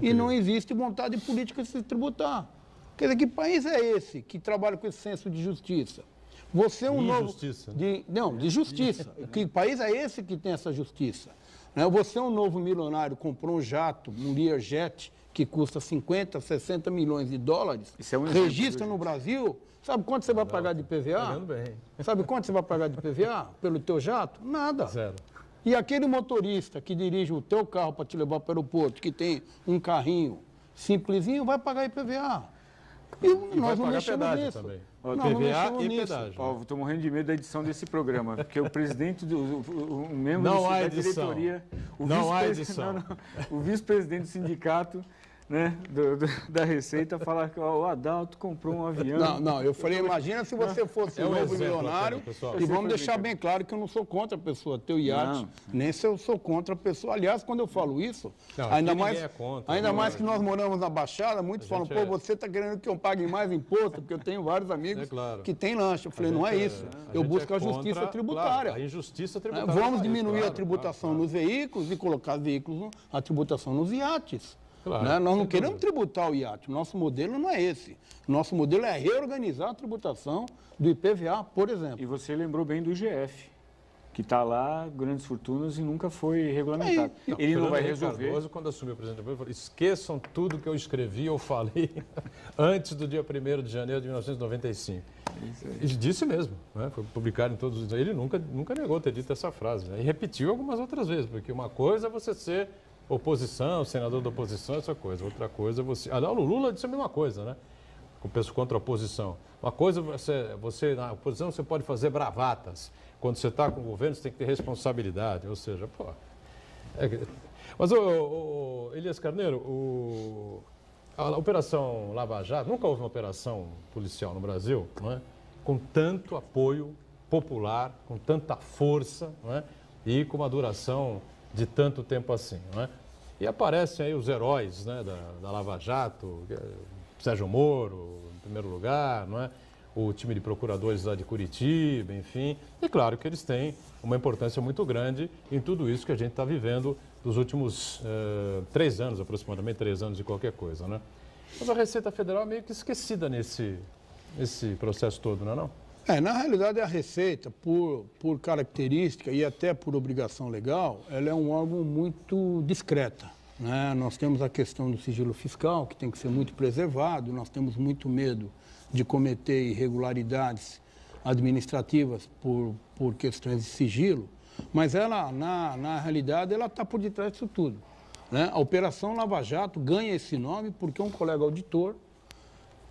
Speaker 4: E não existe vontade política de se tributar. Quer dizer, que país é esse que trabalha com esse senso de justiça? Você é um novo...
Speaker 2: Justiça.
Speaker 4: De justiça. Que país é esse que tem essa justiça? Você é um novo milionário, comprou um jato, um Learjet, que custa 50, 60 milhões de dólares, registra no Brasil, sabe quanto você vai pagar de IPVA? Sabe quanto você vai pagar de IPVA pelo teu jato? Nada.
Speaker 2: Zero.
Speaker 4: E aquele motorista que dirige o teu carro para te levar para o aeroporto, que tem um carrinho simplesinho, vai pagar IPVA. E nós não mexemos nisso.
Speaker 2: Também.
Speaker 3: PVA e pedágio. Estou morrendo de medo da edição desse programa, porque o presidente, o membro da diretoria, o vice-presidente do sindicato, né, da Receita, fala que o Adalto comprou um avião.
Speaker 4: Não, eu falei, imagina se você fosse um novo milionário, e vamos deixar bem claro que eu não sou contra a pessoa ter o iate, nem se eu sou contra a pessoa. Aliás, quando eu falo isso, ainda mais que nós moramos na Baixada, muitos falam, você está querendo que eu pague mais imposto, porque eu tenho vários amigos que têm lanche. Eu falei, não é isso. Eu busco a justiça tributária.
Speaker 2: A injustiça tributária.
Speaker 4: Vamos diminuir a tributação nos veículos e colocar os veículos, a tributação nos iates. Claro, nós não queremos tributar o iate, o nosso modelo não é esse. O nosso modelo é reorganizar a tributação do IPVA, por exemplo.
Speaker 3: E você lembrou bem do IGF, que está lá, grandes fortunas, e nunca foi regulamentado. Ele não vai resolver.
Speaker 2: Cardoso, quando assumiu o presidente, ele falou, esqueçam tudo que eu escrevi ou falei antes do dia 1º de janeiro de 1995. Ele disse mesmo, né? Foi publicado em todos os... Ele nunca negou ter dito essa frase, né? E repetiu algumas outras vezes, porque uma coisa é você ser oposição, senador da oposição, essa coisa. Outra coisa é você... o Lula disse a mesma coisa, né? Com peso contra a oposição. Uma coisa, você na oposição, você pode fazer bravatas. Quando você está com o governo, você tem que ter responsabilidade. Ou seja, pô... Mas, Elias Carneiro, a Operação Lava Jato, nunca houve uma operação policial no Brasil, não é? Com tanto apoio popular, com tanta força, não é? E com uma duração de tanto tempo assim, não é? E aparecem aí os heróis, né, da Lava Jato, Sérgio Moro, em primeiro lugar, não é? O time de procuradores lá de Curitiba, enfim. E claro que eles têm uma importância muito grande em tudo isso que a gente está vivendo dos últimos 3 anos, aproximadamente 3 anos de qualquer coisa, né? Mas a Receita Federal é meio que esquecida nesse processo todo, não é não?
Speaker 4: Na realidade, a Receita, por característica e até por obrigação legal, ela é um órgão muito discreta, né? Nós temos a questão do sigilo fiscal, que tem que ser muito preservado, nós temos muito medo de cometer irregularidades administrativas por questões de sigilo, mas ela, na realidade, ela está por detrás disso tudo, né? A Operação Lava Jato ganha esse nome porque um colega auditor,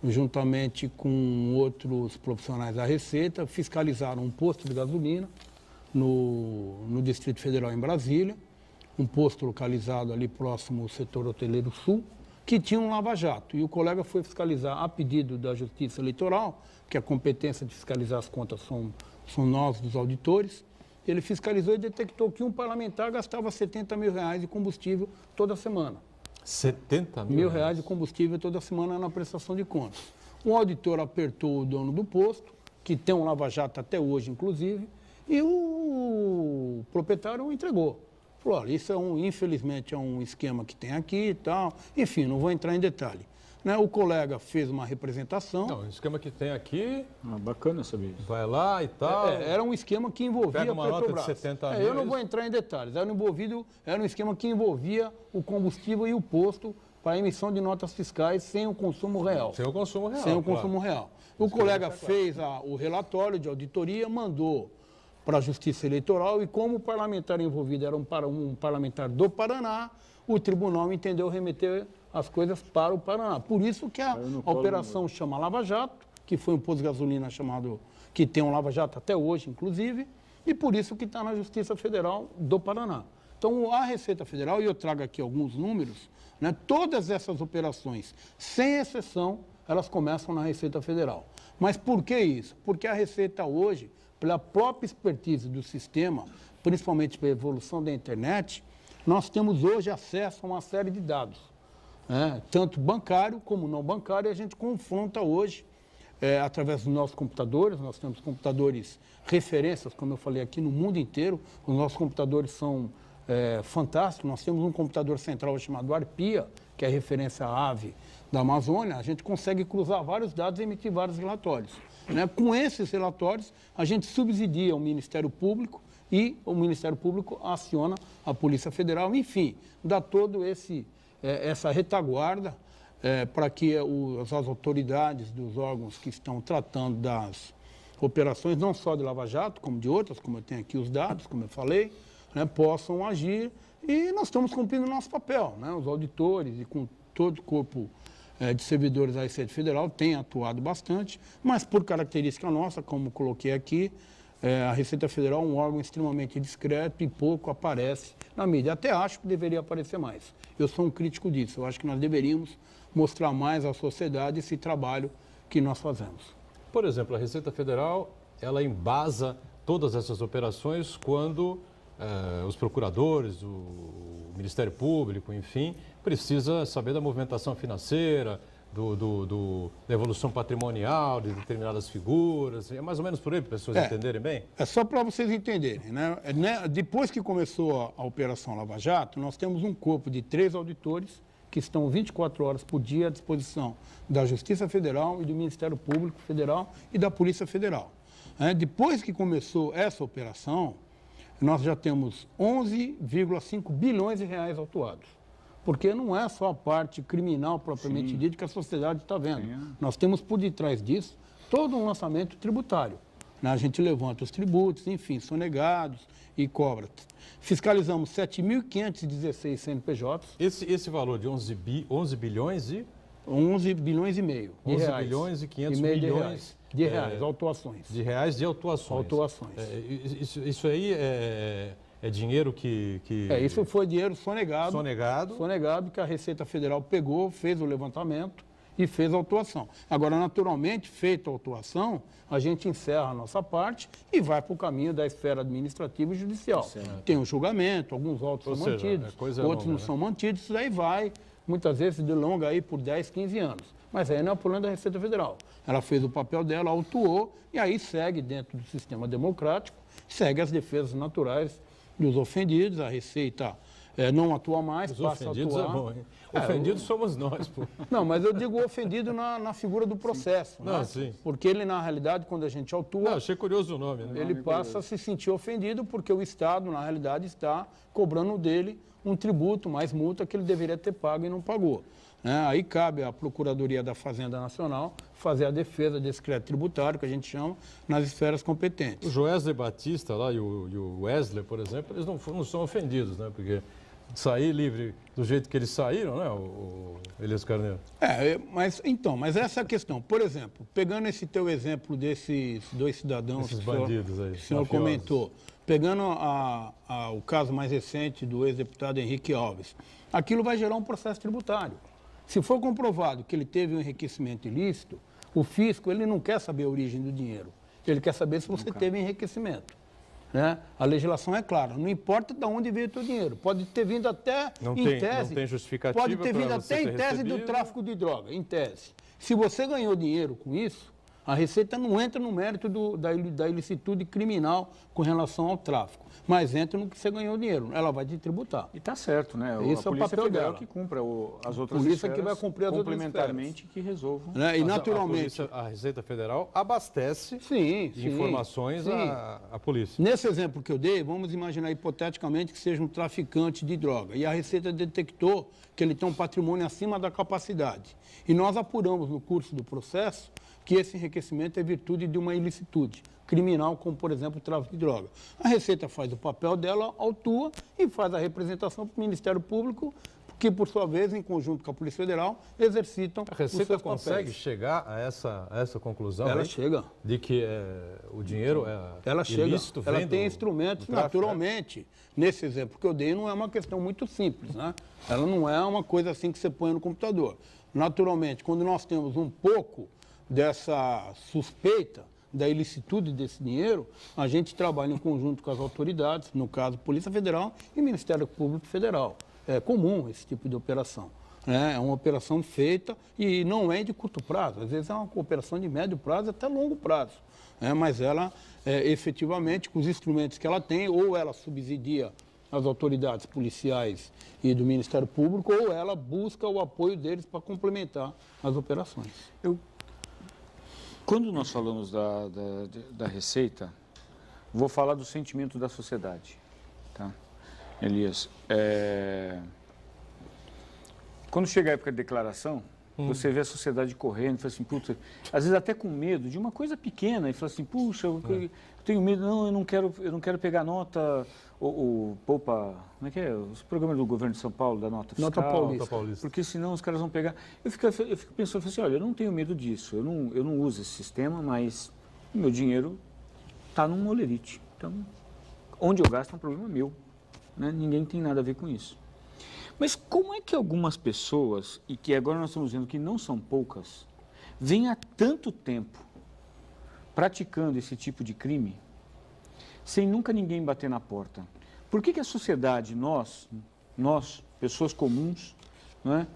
Speaker 4: juntamente com outros profissionais da Receita, fiscalizaram um posto de gasolina no Distrito Federal em Brasília, um posto localizado ali próximo ao setor hoteleiro sul, que tinha um lava-jato. E o colega foi fiscalizar a pedido da Justiça Eleitoral, que a competência de fiscalizar as contas são nós, dos auditores. Ele fiscalizou e detectou que um parlamentar gastava R$70 mil de combustível toda semana.
Speaker 2: 70 mil
Speaker 4: reais de combustível toda semana na prestação de contas. O auditor apertou o dono do posto, que tem um lava-jato até hoje, inclusive, e o proprietário entregou. Falou, olha, isso infelizmente é um esquema que tem aqui e tal. Enfim, não vou entrar em detalhe. Né? O colega fez uma representação.
Speaker 2: Não, o esquema que tem aqui...
Speaker 3: bacana saber isso.
Speaker 2: Vai lá e tal...
Speaker 4: Era um esquema que envolvia
Speaker 2: pega uma
Speaker 4: a Petrobras.
Speaker 2: Nota de 70 mil,
Speaker 4: eu não vou entrar em detalhes. Era um esquema que envolvia o combustível e o posto para a emissão de notas fiscais sem o consumo real.
Speaker 2: Sem o consumo real.
Speaker 4: Sem o
Speaker 2: claro.
Speaker 4: consumo real. O colega fez o relatório de auditoria, mandou para a Justiça Eleitoral e como o parlamentar envolvido era um parlamentar do Paraná, o tribunal entendeu remeter as coisas para o Paraná. Por isso que a operação chama Lava Jato, que foi um posto de gasolina chamado, que tem um Lava Jato até hoje, inclusive, e por isso que está na Justiça Federal do Paraná. Então, a Receita Federal, e eu trago aqui alguns números, né, todas essas operações, sem exceção, elas começam na Receita Federal. Mas por que isso? Porque a Receita hoje, pela própria expertise do sistema, principalmente pela evolução da internet, nós temos hoje acesso a uma série de dados, né, tanto bancário como não bancário, e a gente confronta hoje, através dos nossos computadores. Nós temos computadores referências, como eu falei aqui, no mundo inteiro. Os nossos computadores são fantásticos. Nós temos um computador central chamado Arpia, que é referência à ave da Amazônia. A gente consegue cruzar vários dados e emitir vários relatórios, né? Com esses relatórios, a gente subsidia o Ministério Público e o Ministério Público aciona a Polícia Federal. Enfim, dá todo essa retaguarda para que as autoridades dos órgãos que estão tratando das operações, não só de Lava Jato, como de outras, como eu tenho aqui os dados, como eu falei, né, possam agir. E nós estamos cumprindo o nosso papel, né? Os auditores e com todo o corpo de servidores da Receita Federal têm atuado bastante, mas por característica nossa, como coloquei aqui, a Receita Federal é um órgão extremamente discreto e pouco aparece na mídia. Até acho que deveria aparecer mais. Eu sou um crítico disso. Eu acho que nós deveríamos mostrar mais à sociedade esse trabalho que nós fazemos.
Speaker 2: Por exemplo, a Receita Federal, ela embasa todas essas operações quando os procuradores, o Ministério Público, enfim, precisa saber da movimentação financeira, da evolução patrimonial de determinadas figuras. É mais ou menos por aí, para as pessoas entenderem bem?
Speaker 4: É só para vocês entenderem, né? Depois que começou a Operação Lava Jato, nós temos um corpo de 3 auditores que estão 24 horas por dia à disposição da Justiça Federal e do Ministério Público Federal e da Polícia Federal. Depois que começou essa operação, nós já temos 11,5 bilhões de reais autuados. Porque não é só a parte criminal propriamente dita que a sociedade está vendo. Nós temos por detrás disso todo um lançamento tributário. A gente levanta os tributos, enfim, sonegados e cobra. Fiscalizamos 7.516 CNPJs.
Speaker 2: Esse valor de 11 bilhões e...
Speaker 4: 11 bilhões e meio de
Speaker 2: 11
Speaker 4: reais.
Speaker 2: bilhões e 500
Speaker 4: meio
Speaker 2: milhões
Speaker 4: de reais, autuações.
Speaker 2: De reais de autuações.
Speaker 4: Autuações.
Speaker 2: Isso aí é dinheiro que...
Speaker 4: Isso foi dinheiro sonegado.
Speaker 2: Sonegado.
Speaker 4: Sonegado que a Receita Federal pegou, fez o levantamento e fez a autuação. Agora, naturalmente, feita a autuação, a gente encerra a nossa parte e vai para o caminho da esfera administrativa e judicial. Certo. Tem um julgamento, alguns autos são mantidos, outros não são mantidos, isso daí vai, muitas vezes, de longa aí por 10, 15 anos. Mas aí não é o problema da Receita Federal. Ela fez o papel dela, autuou, e aí segue dentro do sistema democrático, segue as defesas naturais dos ofendidos. A Receita não atua mais, passa a atuar.
Speaker 2: É bom, hein? Ofendidos somos nós, pô.
Speaker 4: Não, mas eu digo ofendido na figura do processo. Sim. Né?
Speaker 2: Sim.
Speaker 4: Porque ele, na realidade, quando a gente autua...
Speaker 2: Não, achei curioso o nome. Né?
Speaker 4: Ele passa a se sentir ofendido porque o Estado, na realidade, está cobrando dele um tributo, mais multa que ele deveria ter pago e não pagou. Aí cabe à Procuradoria da Fazenda Nacional fazer a defesa desse crédito tributário, que a gente chama, nas esferas competentes.
Speaker 2: O Joesley Batista lá e o Wesley, por exemplo, eles não são ofendidos, né? Porque sair livre do jeito que eles saíram, né, o Elias Carneiro?
Speaker 4: Mas essa é a questão. Por exemplo, pegando esse teu exemplo desses 2 cidadãos...
Speaker 2: Esses bandidos aí,
Speaker 4: que o senhor comentou, pegando o caso mais recente do ex-deputado Henrique Alves, aquilo vai gerar um processo tributário. Se for comprovado que ele teve um enriquecimento ilícito, o fisco ele não quer saber a origem do dinheiro. Ele quer saber se você teve enriquecimento. Né? A legislação é clara, não importa de onde veio o teu dinheiro. Pode ter vindo até tese.
Speaker 2: Não tem justificativa.
Speaker 4: Pode ter vindo até em tese do tráfico de droga, em tese. Se você ganhou dinheiro com isso, A Receita não entra no mérito da ilicitude criminal com relação ao tráfico, mas entra no que você ganhou dinheiro. Ela vai te tributar.
Speaker 3: E está certo, né?
Speaker 4: Esse é o papel
Speaker 3: Federal
Speaker 4: dela.
Speaker 3: que cumpra as outras
Speaker 4: Polícia
Speaker 3: esferas
Speaker 4: que vai cumprir as outras
Speaker 3: complementarmente que resolvam.
Speaker 4: Né? E naturalmente...
Speaker 2: A Receita Federal abastece
Speaker 4: sim,
Speaker 2: de informações à polícia.
Speaker 4: Nesse exemplo que eu dei, vamos imaginar hipoteticamente que seja um traficante de droga. E a Receita detectou que ele tem um patrimônio acima da capacidade. E nós apuramos no curso do processo que esse enriquecimento é virtude de uma ilicitude criminal, como, por exemplo, o tráfico de droga. A Receita faz o papel dela, autua e faz a representação para o Ministério Público, que, por sua vez, em conjunto com a Polícia Federal, exercitam
Speaker 2: A Receita
Speaker 4: os seus
Speaker 2: consegue
Speaker 4: papéis.
Speaker 2: chegar a essa conclusão?
Speaker 4: Ela
Speaker 2: aí?
Speaker 4: chega.
Speaker 2: De que o dinheiro
Speaker 4: Ela chega,
Speaker 2: ilícito
Speaker 4: ela
Speaker 2: vem
Speaker 4: tem
Speaker 2: do
Speaker 4: instrumentos,
Speaker 2: tráfico,
Speaker 4: naturalmente. Nesse exemplo que eu dei, não é uma questão muito simples, né? Ela não é uma coisa assim que você põe no computador. Naturalmente, quando nós temos um pouco dessa suspeita da ilicitude desse dinheiro, a gente trabalha em conjunto com as autoridades, no caso, Polícia Federal e Ministério Público Federal. É comum esse tipo de operação. É uma operação feita e não é de curto prazo, às vezes é uma operação de médio prazo até longo prazo. Mas ela, efetivamente, com os instrumentos que ela tem, ou ela subsidia as autoridades policiais e do Ministério Público, ou ela busca o apoio deles para complementar as operações.
Speaker 3: Quando nós falamos da Receita, vou falar do sentimento da sociedade, tá? Elias, quando chega a época de declaração, você vê a sociedade correndo, fala assim, puta, às vezes até com medo de uma coisa pequena, e fala assim, puxa, eu tenho medo, não, eu não quero pegar nota, ou poupa, como é que é? Os programas do governo de São Paulo, da nota fiscal.
Speaker 4: Nota paulista.
Speaker 3: Porque senão os caras vão pegar. Eu fico pensando assim, olha, eu não tenho medo disso, eu não uso esse sistema, mas o meu dinheiro está num molerite. Então, onde eu gasto é um problema meu, né? Ninguém tem nada a ver com isso. Mas como é que algumas pessoas, e que agora nós estamos vendo que não são poucas, vêm há tanto tempo praticando esse tipo de crime, sem nunca ninguém bater na porta? Por que a sociedade, nós, pessoas comuns, né,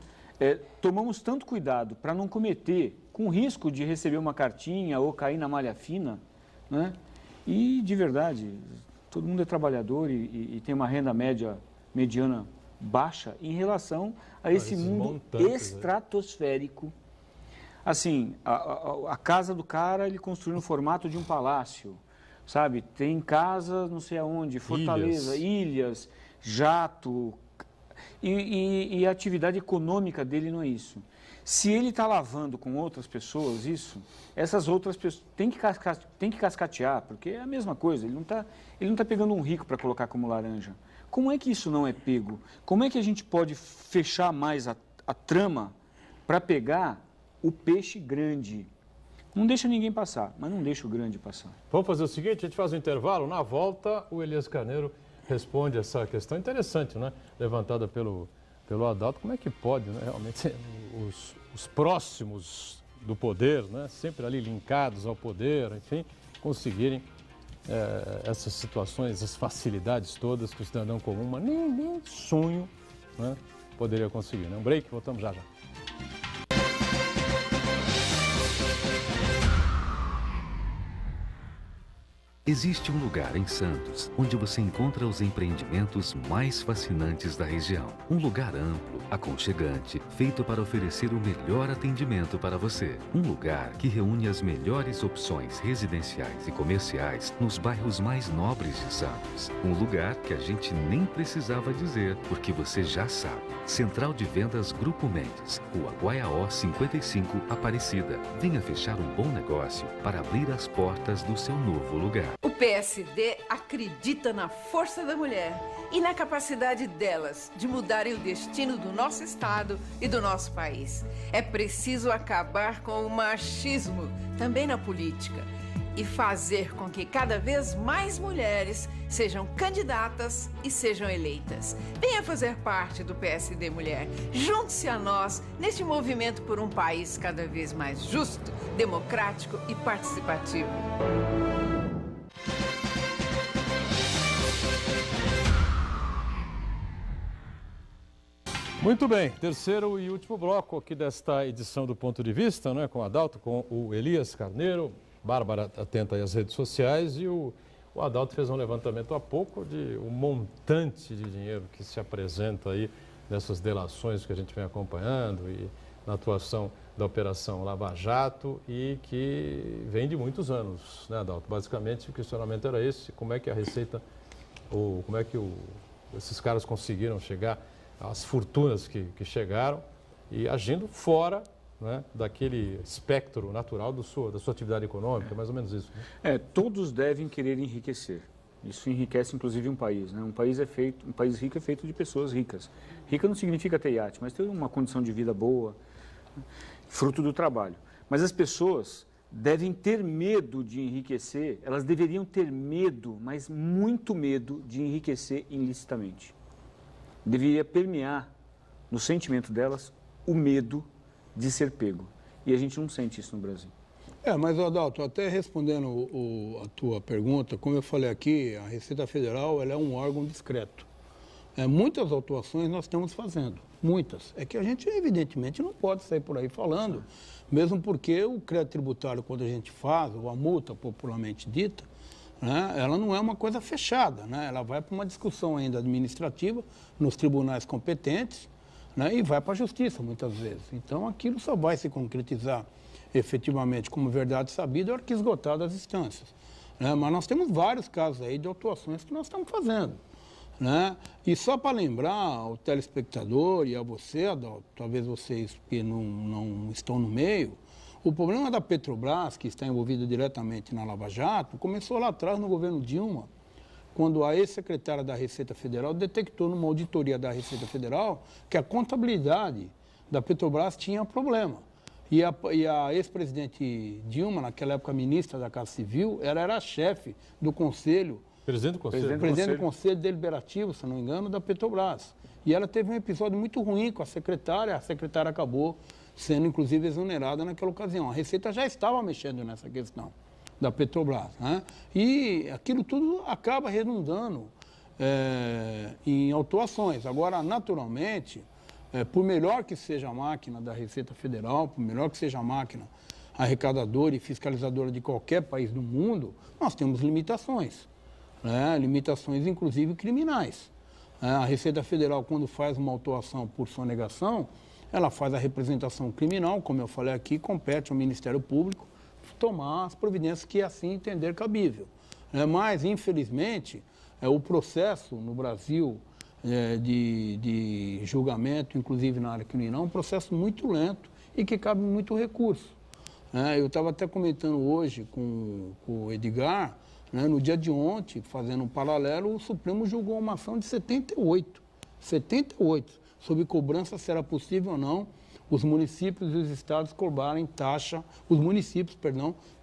Speaker 3: tomamos tanto cuidado para não cometer, com risco de receber uma cartinha ou cair na malha fina, né? E, de verdade, todo mundo é trabalhador e tem uma renda mediana baixa em relação a esse mundo estratosférico. Assim, a casa do cara ele construiu no formato de um palácio, sabe? Tem casa não sei aonde, Fortaleza, ilhas jato, e a atividade econômica dele não é isso. Se ele está lavando com outras pessoas isso, essas outras pessoas têm que cascatear, porque é a mesma coisa, ele não tá pegando um rico para colocar como laranja. Como é que isso não é pego? Como é que a gente pode fechar mais a trama para pegar o peixe grande? Não deixa ninguém passar, mas não deixa o grande passar.
Speaker 2: Vamos fazer o seguinte, a gente faz um intervalo, na volta o Elias Carneiro responde essa questão interessante, né? Levantada pelo Adalto. Como é que pode, né? Realmente, os próximos do poder, né? Sempre ali linkados ao poder, enfim, conseguirem essas situações, as facilidades todas que o cidadão comum, mas nem sonho, né, poderia conseguir. Né? Um break, voltamos já.
Speaker 6: Existe um lugar em Santos onde você encontra os empreendimentos mais fascinantes da região. Um lugar amplo, aconchegante, feito para oferecer o melhor atendimento para você. Um lugar que reúne as melhores opções residenciais e comerciais nos bairros mais nobres de Santos. Um lugar que a gente nem precisava dizer, porque você já sabe. Central de Vendas Grupo Mendes, Rua Guaiaó 55, Aparecida. Venha fechar um bom negócio para abrir as portas do seu novo lugar.
Speaker 8: O PSD acredita na força da mulher e na capacidade delas de mudarem o destino do nosso estado e do nosso país. É preciso acabar com o machismo, também na política, e fazer com que cada vez mais mulheres sejam candidatas e sejam eleitas. Venha fazer parte do PSD Mulher. Junte-se a nós neste movimento por um país cada vez mais justo, democrático e participativo.
Speaker 2: Muito bem, terceiro e último bloco aqui desta edição do Ponto de Vista, né, com o Adalto, com o Elias Carneiro, Bárbara atenta aí às redes sociais e o Adalto fez um levantamento há pouco de um montante de dinheiro que se apresenta aí nessas delações que a gente vem acompanhando e na atuação da Operação Lava Jato e que vem de muitos anos, né, Adalto? Basicamente o questionamento era esse, como é que a Receita, ou como é que esses caras conseguiram chegar às fortunas que chegaram e agindo fora, né, daquele espectro natural da sua atividade econômica, mais ou menos isso. Né?
Speaker 3: Todos devem querer enriquecer. Isso enriquece inclusive um país, né? Um país rico é feito de pessoas ricas. Rica não significa ter iate, mas ter uma condição de vida boa, fruto do trabalho. Mas as pessoas devem ter medo de enriquecer, elas deveriam ter medo, mas muito medo de enriquecer ilicitamente. Deveria permear no sentimento delas o medo de ser pego. E a gente não sente isso no Brasil.
Speaker 4: Mas, Adalto, até respondendo a tua pergunta, como eu falei aqui, a Receita Federal ela é um órgão discreto. Muitas autuações nós estamos fazendo, muitas. É que a gente, evidentemente, não pode sair por aí falando, mesmo porque o crédito tributário, quando a gente faz, ou a multa popularmente dita, né, ela não é uma coisa fechada, né? Ela vai para uma discussão ainda administrativa nos tribunais competentes, né, e vai para a justiça muitas vezes. Então aquilo só vai se concretizar efetivamente como verdade sabida a hora que esgotar das instâncias. Né? Mas nós temos vários casos aí de autuações que nós estamos fazendo. Né? E só para lembrar ao telespectador e a você, Adalto, talvez vocês que não estão no meio, o problema da Petrobras, que está envolvida diretamente na Lava Jato, começou lá atrás no governo Dilma, quando a ex-secretária da Receita Federal detectou numa auditoria da Receita Federal que a contabilidade da Petrobras tinha problema. E a ex-presidente Dilma, naquela época ministra da Casa Civil, ela era a chefe do conselho,
Speaker 2: Presidente do Conselho.
Speaker 4: Presidente do Conselho Deliberativo, se não me engano, da Petrobras. E ela teve um episódio muito ruim com a secretária acabou sendo, inclusive, exonerada naquela ocasião. A Receita já estava mexendo nessa questão da Petrobras. Né? E aquilo tudo acaba redundando em autuações. Agora, naturalmente, por melhor que seja a máquina da Receita Federal, por melhor que seja a máquina arrecadadora e fiscalizadora de qualquer país do mundo, nós temos limitações. Né? Limitações, inclusive, criminais. A Receita Federal, quando faz uma autuação por sonegação, ela faz a representação criminal, como eu falei aqui, compete ao Ministério Público tomar as providências que assim entender cabível. Mas, infelizmente, o processo no Brasil de julgamento, inclusive na área criminal, é um processo muito lento e que cabe muito recurso. Eu estava até comentando hoje com o Edgar, no dia de ontem, fazendo um paralelo, o Supremo julgou uma ação de 78, sobre cobrança se era possível ou não os municípios e os estados cobrarem taxa,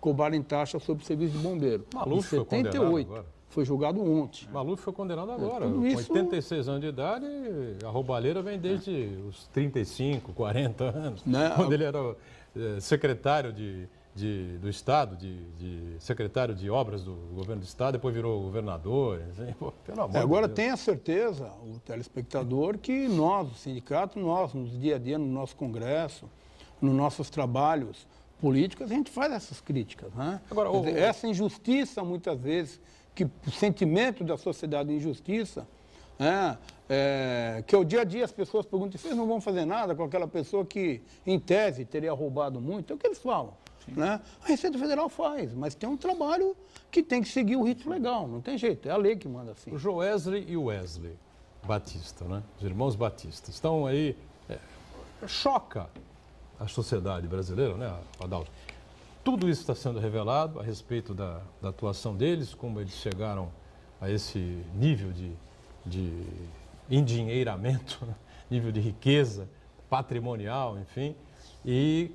Speaker 4: cobrarem taxa sobre o serviço de bombeiro.
Speaker 2: Maluf foi condenado agora.
Speaker 4: Foi julgado ontem.
Speaker 2: Maluf foi condenado agora, com 86 anos de idade, a roubalheira vem desde os 35, 40 anos, quando ele era secretário do Estado, secretário de obras do governo do Estado, depois virou governador. Assim, pelo amor
Speaker 4: agora
Speaker 2: de Deus.
Speaker 4: tenha certeza, o telespectador, que nós, o sindicato, nos dia a dia, no nosso congresso, nos nossos trabalhos políticos, a gente faz essas críticas. Né?
Speaker 2: Agora,
Speaker 4: essa injustiça, muitas vezes, que o sentimento da sociedade de injustiça, que o dia a dia as pessoas perguntam, vocês não vão fazer nada com aquela pessoa que, em tese, teria roubado muito? É o que eles falam. Né? A Receita Federal faz, mas tem um trabalho que tem que seguir o rito legal, não tem jeito, é a lei que manda assim.
Speaker 2: O Joesley e o Wesley Batista, né? Os irmãos Batista, estão aí, choca a sociedade brasileira, né, Adalto? Tudo isso está sendo revelado a respeito da atuação deles, como eles chegaram a esse nível de endinheiramento, né? Nível de riqueza patrimonial, enfim, e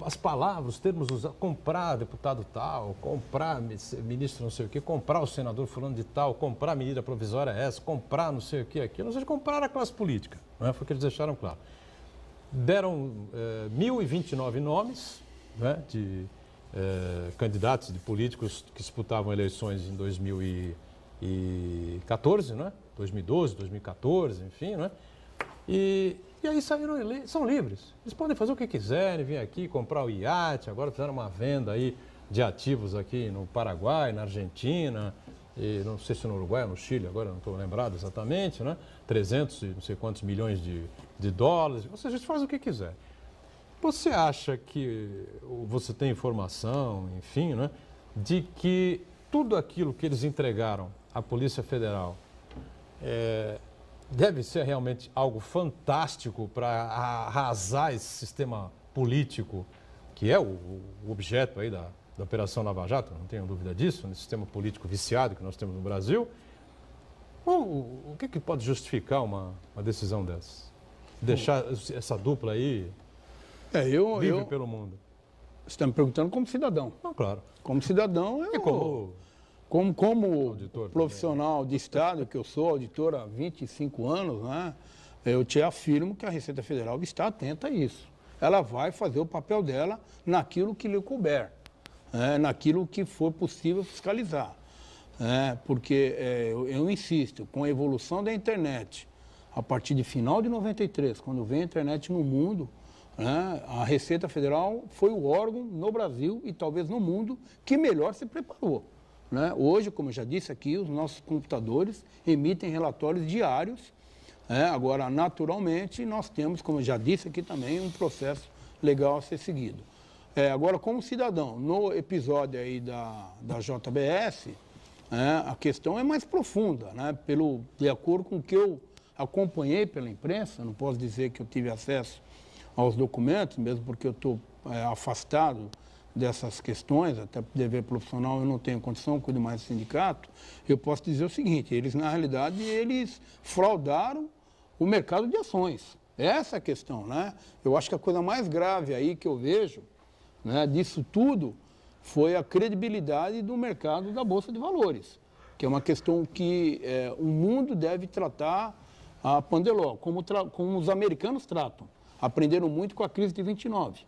Speaker 2: as palavras, os termos usados, comprar deputado tal, comprar ministro não sei o quê, comprar o senador fulano de tal, comprar a medida provisória essa, comprar não sei o quê, aquilo, ou seja, comprar a classe política, não é? Foi o que eles deixaram claro. Deram 1.029 nomes, né, de candidatos, de políticos que disputavam eleições em 2014, né? 2012, 2014, enfim, né? E aí são livres. Eles podem fazer o que quiserem, vir aqui, comprar o iate, agora fizeram uma venda aí de ativos aqui no Paraguai, na Argentina, e não sei se no Uruguai ou no Chile, agora não estou lembrado exatamente, né? 300 e não sei quantos milhões de dólares, ou seja, eles fazem o que quiser. Você acha que você tem informação, enfim, né, de que tudo aquilo que eles entregaram à Polícia Federal deve ser realmente algo fantástico para arrasar esse sistema político, que é o objeto aí da Operação Lava Jato, não tenho dúvida disso, nesse sistema político viciado que nós temos no Brasil? O que pode justificar uma decisão dessa? Deixar essa dupla aí livre pelo mundo?
Speaker 4: Você está me perguntando como cidadão.
Speaker 2: Não, claro.
Speaker 4: Como cidadão, como
Speaker 2: auditor
Speaker 4: profissional
Speaker 2: também,
Speaker 4: de Estado, que eu sou auditor há 25 anos, né, eu te afirmo que a Receita Federal está atenta a isso. Ela vai fazer o papel dela naquilo que lhe couber, naquilo que for possível fiscalizar. Porque eu insisto, com a evolução da internet, a partir de final de 93, quando veio a internet no mundo, a Receita Federal foi o órgão no Brasil e talvez no mundo que melhor se preparou. Hoje, como eu já disse aqui, os nossos computadores emitem relatórios diários. Agora, naturalmente, nós temos, como eu já disse aqui também, um processo legal a ser seguido. Agora, como cidadão, no episódio aí da JBS, a questão é mais profunda, de acordo com o que eu acompanhei pela imprensa, não posso dizer que eu tive acesso aos documentos, mesmo porque eu estou afastado dessas questões, até por dever profissional eu não tenho condição, cuido mais do sindicato, eu posso dizer o seguinte, eles na realidade, eles fraudaram o mercado de ações. Essa é a questão, Eu acho que a coisa mais grave aí que eu vejo, disso tudo, foi a credibilidade do mercado da Bolsa de Valores, que é uma questão que o mundo deve tratar a Pandeló, como os americanos tratam. Aprenderam muito com a crise de 29.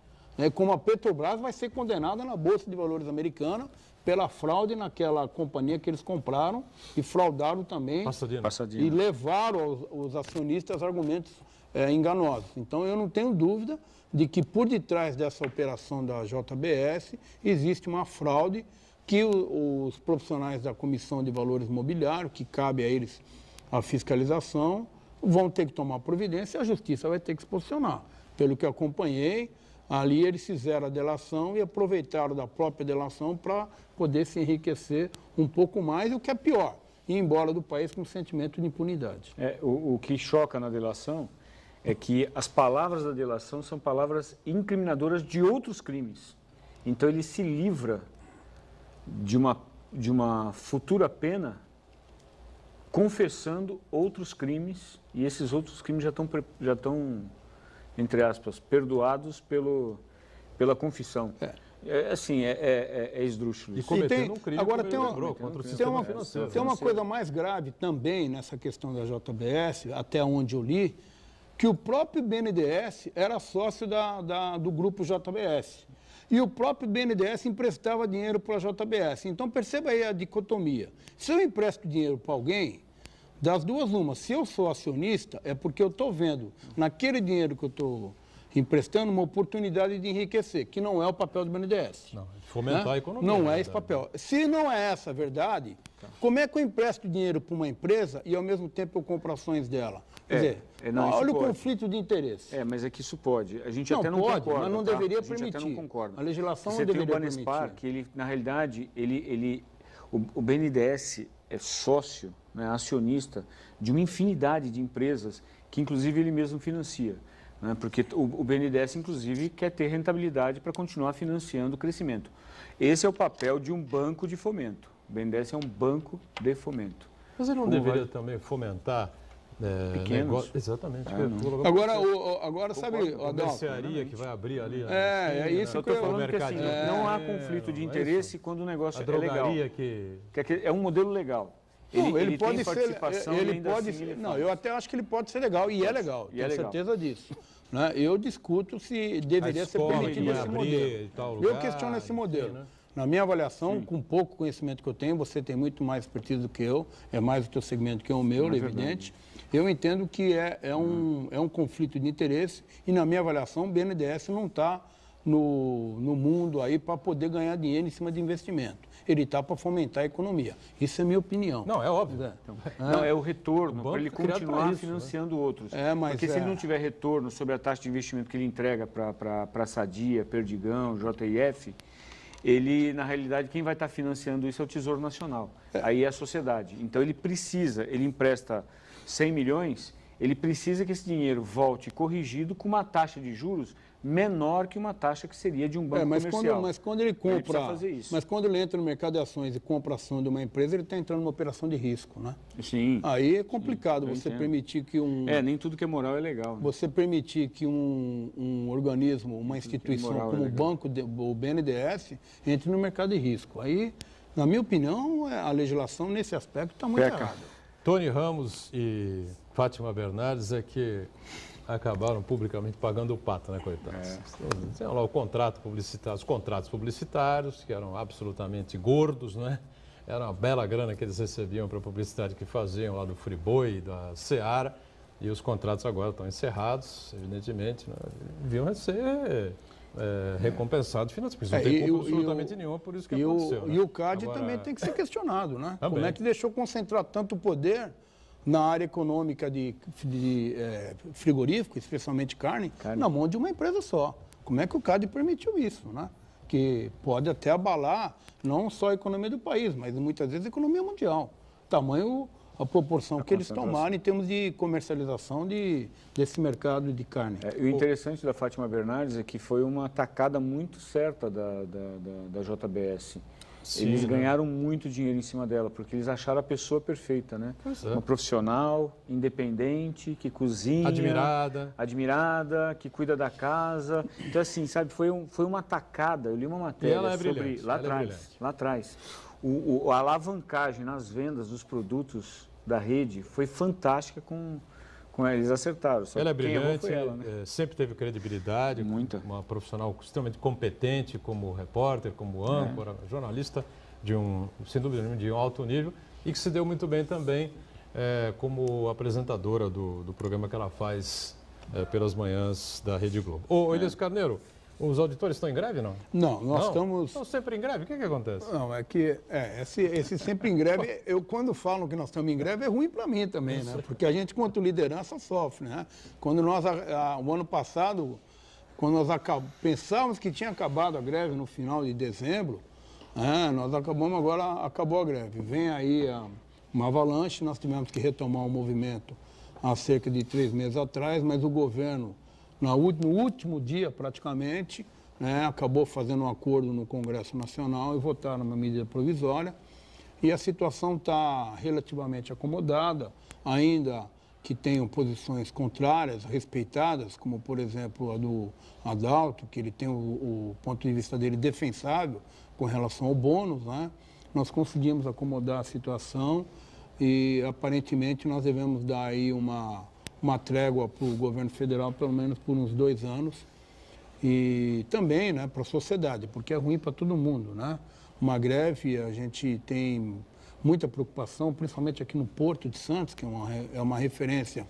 Speaker 4: Como a Petrobras vai ser condenada na Bolsa de Valores americana pela fraude naquela companhia que eles compraram e fraudaram também
Speaker 2: Passadina.
Speaker 4: E levaram os acionistas argumentos enganosos. Então, eu não tenho dúvida de que por detrás dessa operação da JBS existe uma fraude que os profissionais da Comissão de Valores Mobiliários, que cabe a eles a fiscalização, vão ter que tomar providência e a Justiça vai ter que se posicionar. Pelo que eu acompanhei, ali eles fizeram a delação e aproveitaram da própria delação para poder se enriquecer um pouco mais, e o que é pior, ir embora do país com um sentimento de impunidade.
Speaker 3: O que choca na delação é que as palavras da delação são palavras incriminadoras de outros crimes. Então ele se livra de uma futura pena confessando outros crimes, e esses outros crimes já estão entre aspas, perdoados pela confissão. É esdrúxulo.
Speaker 2: E cometendo um crime,
Speaker 4: agora
Speaker 2: contra o sistema financeiro.
Speaker 4: Tem uma coisa mais grave também nessa questão da JBS, até onde eu li, que o próprio BNDES era sócio do grupo JBS. E o próprio BNDES emprestava dinheiro para a JBS. Então, perceba aí a dicotomia. Se eu empresto dinheiro para alguém, das duas, uma, se eu sou acionista, é porque eu estou vendo naquele dinheiro que eu estou emprestando uma oportunidade de enriquecer, que não é o papel do BNDES.
Speaker 2: Não, fomentar a economia.
Speaker 4: Não é esse papel. Se não é essa a verdade, como é que eu empresto dinheiro para uma empresa e ao mesmo tempo eu compro ações dela? Quer dizer, olha o conflito de interesse.
Speaker 3: Mas é que isso pode. A gente até não
Speaker 4: pode,
Speaker 3: concorda.
Speaker 4: mas não deveria
Speaker 3: a gente
Speaker 4: permitir.
Speaker 3: Até não concorda.
Speaker 4: A legislação
Speaker 3: Você
Speaker 4: não deveria
Speaker 3: tem o Banespar,
Speaker 4: permitir.
Speaker 3: que ele, na realidade, o BNDES é sócio, acionista de uma infinidade de empresas que, inclusive, ele mesmo financia. Porque o BNDES, inclusive, quer ter rentabilidade para continuar financiando o crescimento. Esse é o papel de um banco de fomento. O BNDES é um banco de fomento.
Speaker 2: Mas ele não deveria também fomentar
Speaker 3: pequenos?
Speaker 2: Negócio? Exatamente.
Speaker 4: Agora sabe,
Speaker 2: a mercearia que vai abrir ali.
Speaker 4: É isso
Speaker 3: eu estou falando que assim, não há conflito de interesse quando o negócio é legal. É um modelo legal. Ele
Speaker 4: pode
Speaker 3: tem participação
Speaker 4: ser,
Speaker 3: ainda
Speaker 4: pode
Speaker 3: assim,
Speaker 4: ser, não, eu até acho que ele pode ser legal, e é legal, tenho certeza disso. Eu discuto se deveria ser permitido esse modelo. Eu questiono esse modelo. Na minha avaliação, com pouco conhecimento que eu tenho, você tem muito mais expertise do que eu, é mais o teu segmento que o meu, evidente. Eu entendo que é um conflito de interesse e, na minha avaliação, o BNDES não está no mundo aí para poder ganhar dinheiro em cima de investimento. Ele está para fomentar a economia. Isso é minha opinião.
Speaker 2: Não, é óbvio.
Speaker 3: Não, é o retorno, para ele continuar
Speaker 2: isso,
Speaker 3: financiando outros.
Speaker 4: Mas
Speaker 3: porque se ele não tiver retorno sobre a taxa de investimento que ele entrega para Sadia, Perdigão, JIF, ele, na realidade, quem vai estar financiando isso é o Tesouro Nacional. Aí é a sociedade. Então, ele empresta 100 milhões, ele precisa que esse dinheiro volte corrigido com uma taxa de juros menor que uma taxa que seria de um banco comercial.
Speaker 4: Mas quando ele compra,
Speaker 3: ele precisa fazer isso.
Speaker 4: Mas quando ele entra no mercado de ações e compra ação de uma empresa, ele está entrando numa operação de risco, né?
Speaker 3: Sim.
Speaker 4: Aí é complicado você permitir que
Speaker 3: nem tudo que é moral é legal. Né?
Speaker 4: Você permitir que um organismo, uma instituição como o banco, o BNDES, entre no mercado de risco. Aí, na minha opinião, a legislação nesse aspecto está muito errada.
Speaker 2: Tony Ramos e Fátima Bernardes é que acabaram publicamente pagando o pato, né, coitados? Tinha lá o contrato publicitário, os contratos publicitários, que eram absolutamente gordos, né? Era uma bela grana que eles recebiam para a publicidade que faziam lá do Friboi, da Seara, e os contratos agora estão encerrados, evidentemente, né? Deviam ser recompensados financeiramente, não tem culpa absolutamente nenhuma por isso que aconteceu.
Speaker 4: E o CAD também tem que ser questionado, né? Como é que deixou concentrar tanto poder na área econômica de frigorífico, especialmente carne, na mão de uma empresa só? Como é que o CAD permitiu isso, né? Que pode até abalar não só a economia do país, mas muitas vezes a economia mundial. Tamanho, a proporção que eles tomaram em termos de comercialização desse mercado de carne.
Speaker 3: E o interessante da Fátima Bernardes é que foi uma tacada muito certa da JBS. Sim, eles ganharam muito dinheiro em cima dela, porque eles acharam a pessoa perfeita, né? Uma profissional, independente, que cozinha. Admirada, que cuida da casa. Então, assim, sabe, foi uma tacada. Eu li uma matéria sobre... Lá atrás. A alavancagem nas vendas dos produtos da rede foi fantástica com eles acertaram.
Speaker 2: Ela é brilhante, sempre teve credibilidade, uma profissional extremamente competente como repórter, como âncora, jornalista sem dúvida nenhuma, de um alto nível e que se deu muito bem também como apresentadora do programa que ela faz pelas manhãs da Rede Globo. Ô, Elias Carneiro, os auditores estão em greve, não?
Speaker 4: Não, nós estamos...
Speaker 2: Estão sempre em greve? O que acontece?
Speaker 4: Não, é que esse sempre em greve, quando falam que nós estamos em greve, é ruim para mim também, né? Porque a gente, quanto liderança, sofre, né? Quando nós, o ano passado, quando nós pensávamos que tinha acabado a greve no final de dezembro, nós acabou a greve. Vem aí uma avalanche, nós tivemos que retomar o movimento há cerca de 3 meses atrás, mas o governo... No último dia, praticamente, acabou fazendo um acordo no Congresso Nacional e votaram uma medida provisória. E a situação está relativamente acomodada, ainda que tenham posições contrárias, respeitadas, como, por exemplo, a do Adalto, que ele tem o ponto de vista dele defensável com relação ao bônus, né? Nós conseguimos acomodar a situação e, aparentemente, nós devemos dar aí uma trégua para o governo federal, pelo menos por uns 2 anos, e também, né, para a sociedade, porque é ruim para todo mundo, né? Uma greve, a gente tem muita preocupação, principalmente aqui no Porto de Santos, que é uma referência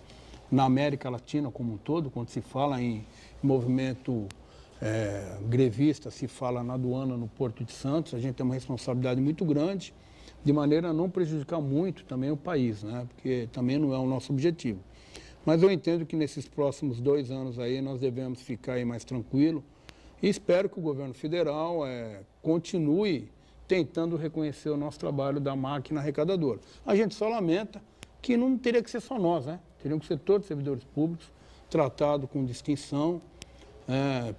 Speaker 4: na América Latina como um todo. Quando se fala em movimento grevista, se fala na aduana no Porto de Santos, a gente tem uma responsabilidade muito grande, de maneira a não prejudicar muito também o país, né? Porque também não é o nosso objetivo. Mas eu entendo que nesses próximos 2 anos aí nós devemos ficar aí mais tranquilo e espero que o governo federal continue tentando reconhecer o nosso trabalho da máquina arrecadadora. A gente só lamenta que não teria que ser só nós, né? Teriam que ser todos os servidores públicos tratados com distinção,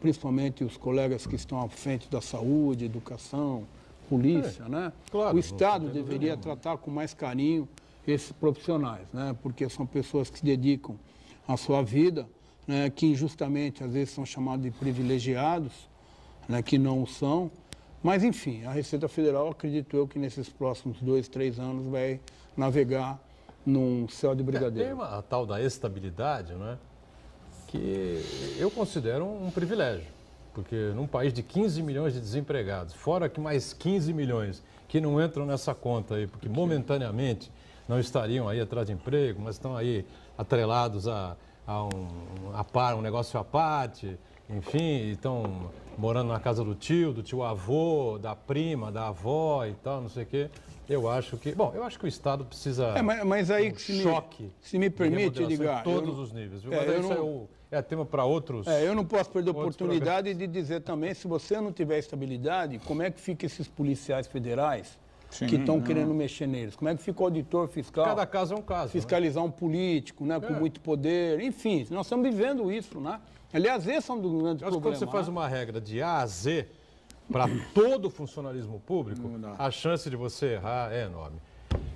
Speaker 4: principalmente os colegas que estão à frente da saúde, educação, polícia, né?
Speaker 2: Claro,
Speaker 4: o Estado deveria tratar com mais carinho esses profissionais, né? Porque são pessoas que se dedicam à sua vida, né? Que injustamente às vezes são chamados de privilegiados, né? Que não o são. Mas, enfim, a Receita Federal, acredito eu, que nesses próximos 2, 3 anos vai navegar num céu de brigadeiro.
Speaker 2: Tem a tal da estabilidade, né? Que eu considero um privilégio. Porque num país de 15 milhões de desempregados, fora que mais 15 milhões que não entram nessa conta aí, porque momentaneamente não estariam aí atrás de emprego, mas estão aí atrelados a um negócio à parte, enfim, estão morando na casa do tio avô, da prima, da avó e tal, não sei o quê. Eu acho que o Estado precisa
Speaker 4: mas aí,
Speaker 2: choque.
Speaker 4: Se me permite, Edgar,
Speaker 2: em todos os níveis. Viu? Mas isso é tema para outros.
Speaker 4: Eu não posso perder a oportunidade de dizer também, se você não tiver estabilidade, como é que fica esses policiais federais que estão querendo mexer neles? Como é que fica o auditor fiscal?
Speaker 2: Cada caso é um caso.
Speaker 4: Fiscalizar um político, né, com muito poder. Enfim, nós estamos vivendo isso, né? Aliás, esse é um dos grandes problemas.
Speaker 2: Quando você faz uma regra de A a Z para todo o funcionalismo público, a chance de você errar é enorme.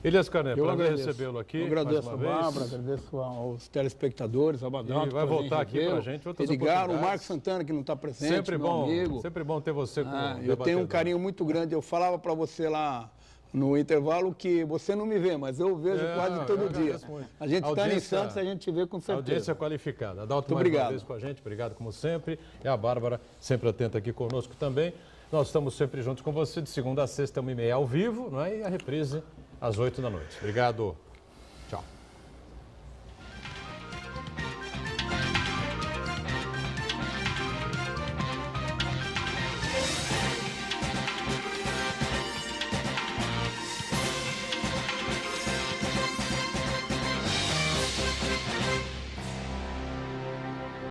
Speaker 2: Elias Carneiro, prazer recebê-lo aqui.
Speaker 4: Eu agradeço
Speaker 2: mais uma
Speaker 4: a
Speaker 2: vez.
Speaker 4: Bárbara, agradeço aos telespectadores, ao Badalto.
Speaker 2: E vai voltar aqui para a gente outras
Speaker 4: Edgar, o
Speaker 2: oportunidades.
Speaker 4: Marcos Santana, que não está presente,
Speaker 2: Sempre
Speaker 4: meu
Speaker 2: bom,
Speaker 4: amigo.
Speaker 2: sempre bom ter você como
Speaker 4: Eu tenho um carinho muito grande. Eu falava para você lá no intervalo que você não me vê, mas eu vejo quase todo dia.
Speaker 2: Muito.
Speaker 4: A gente está em Santos, a gente vê com certeza.
Speaker 2: Audiência qualificada. Adalto,
Speaker 4: muito
Speaker 2: mais
Speaker 4: obrigado.
Speaker 2: uma vez com a gente, obrigado como sempre. E a Bárbara, sempre atenta aqui conosco também. Nós estamos sempre juntos com você, de segunda a sexta, 1h30 ao vivo, não é? E a reprise às 8 da noite. Obrigado.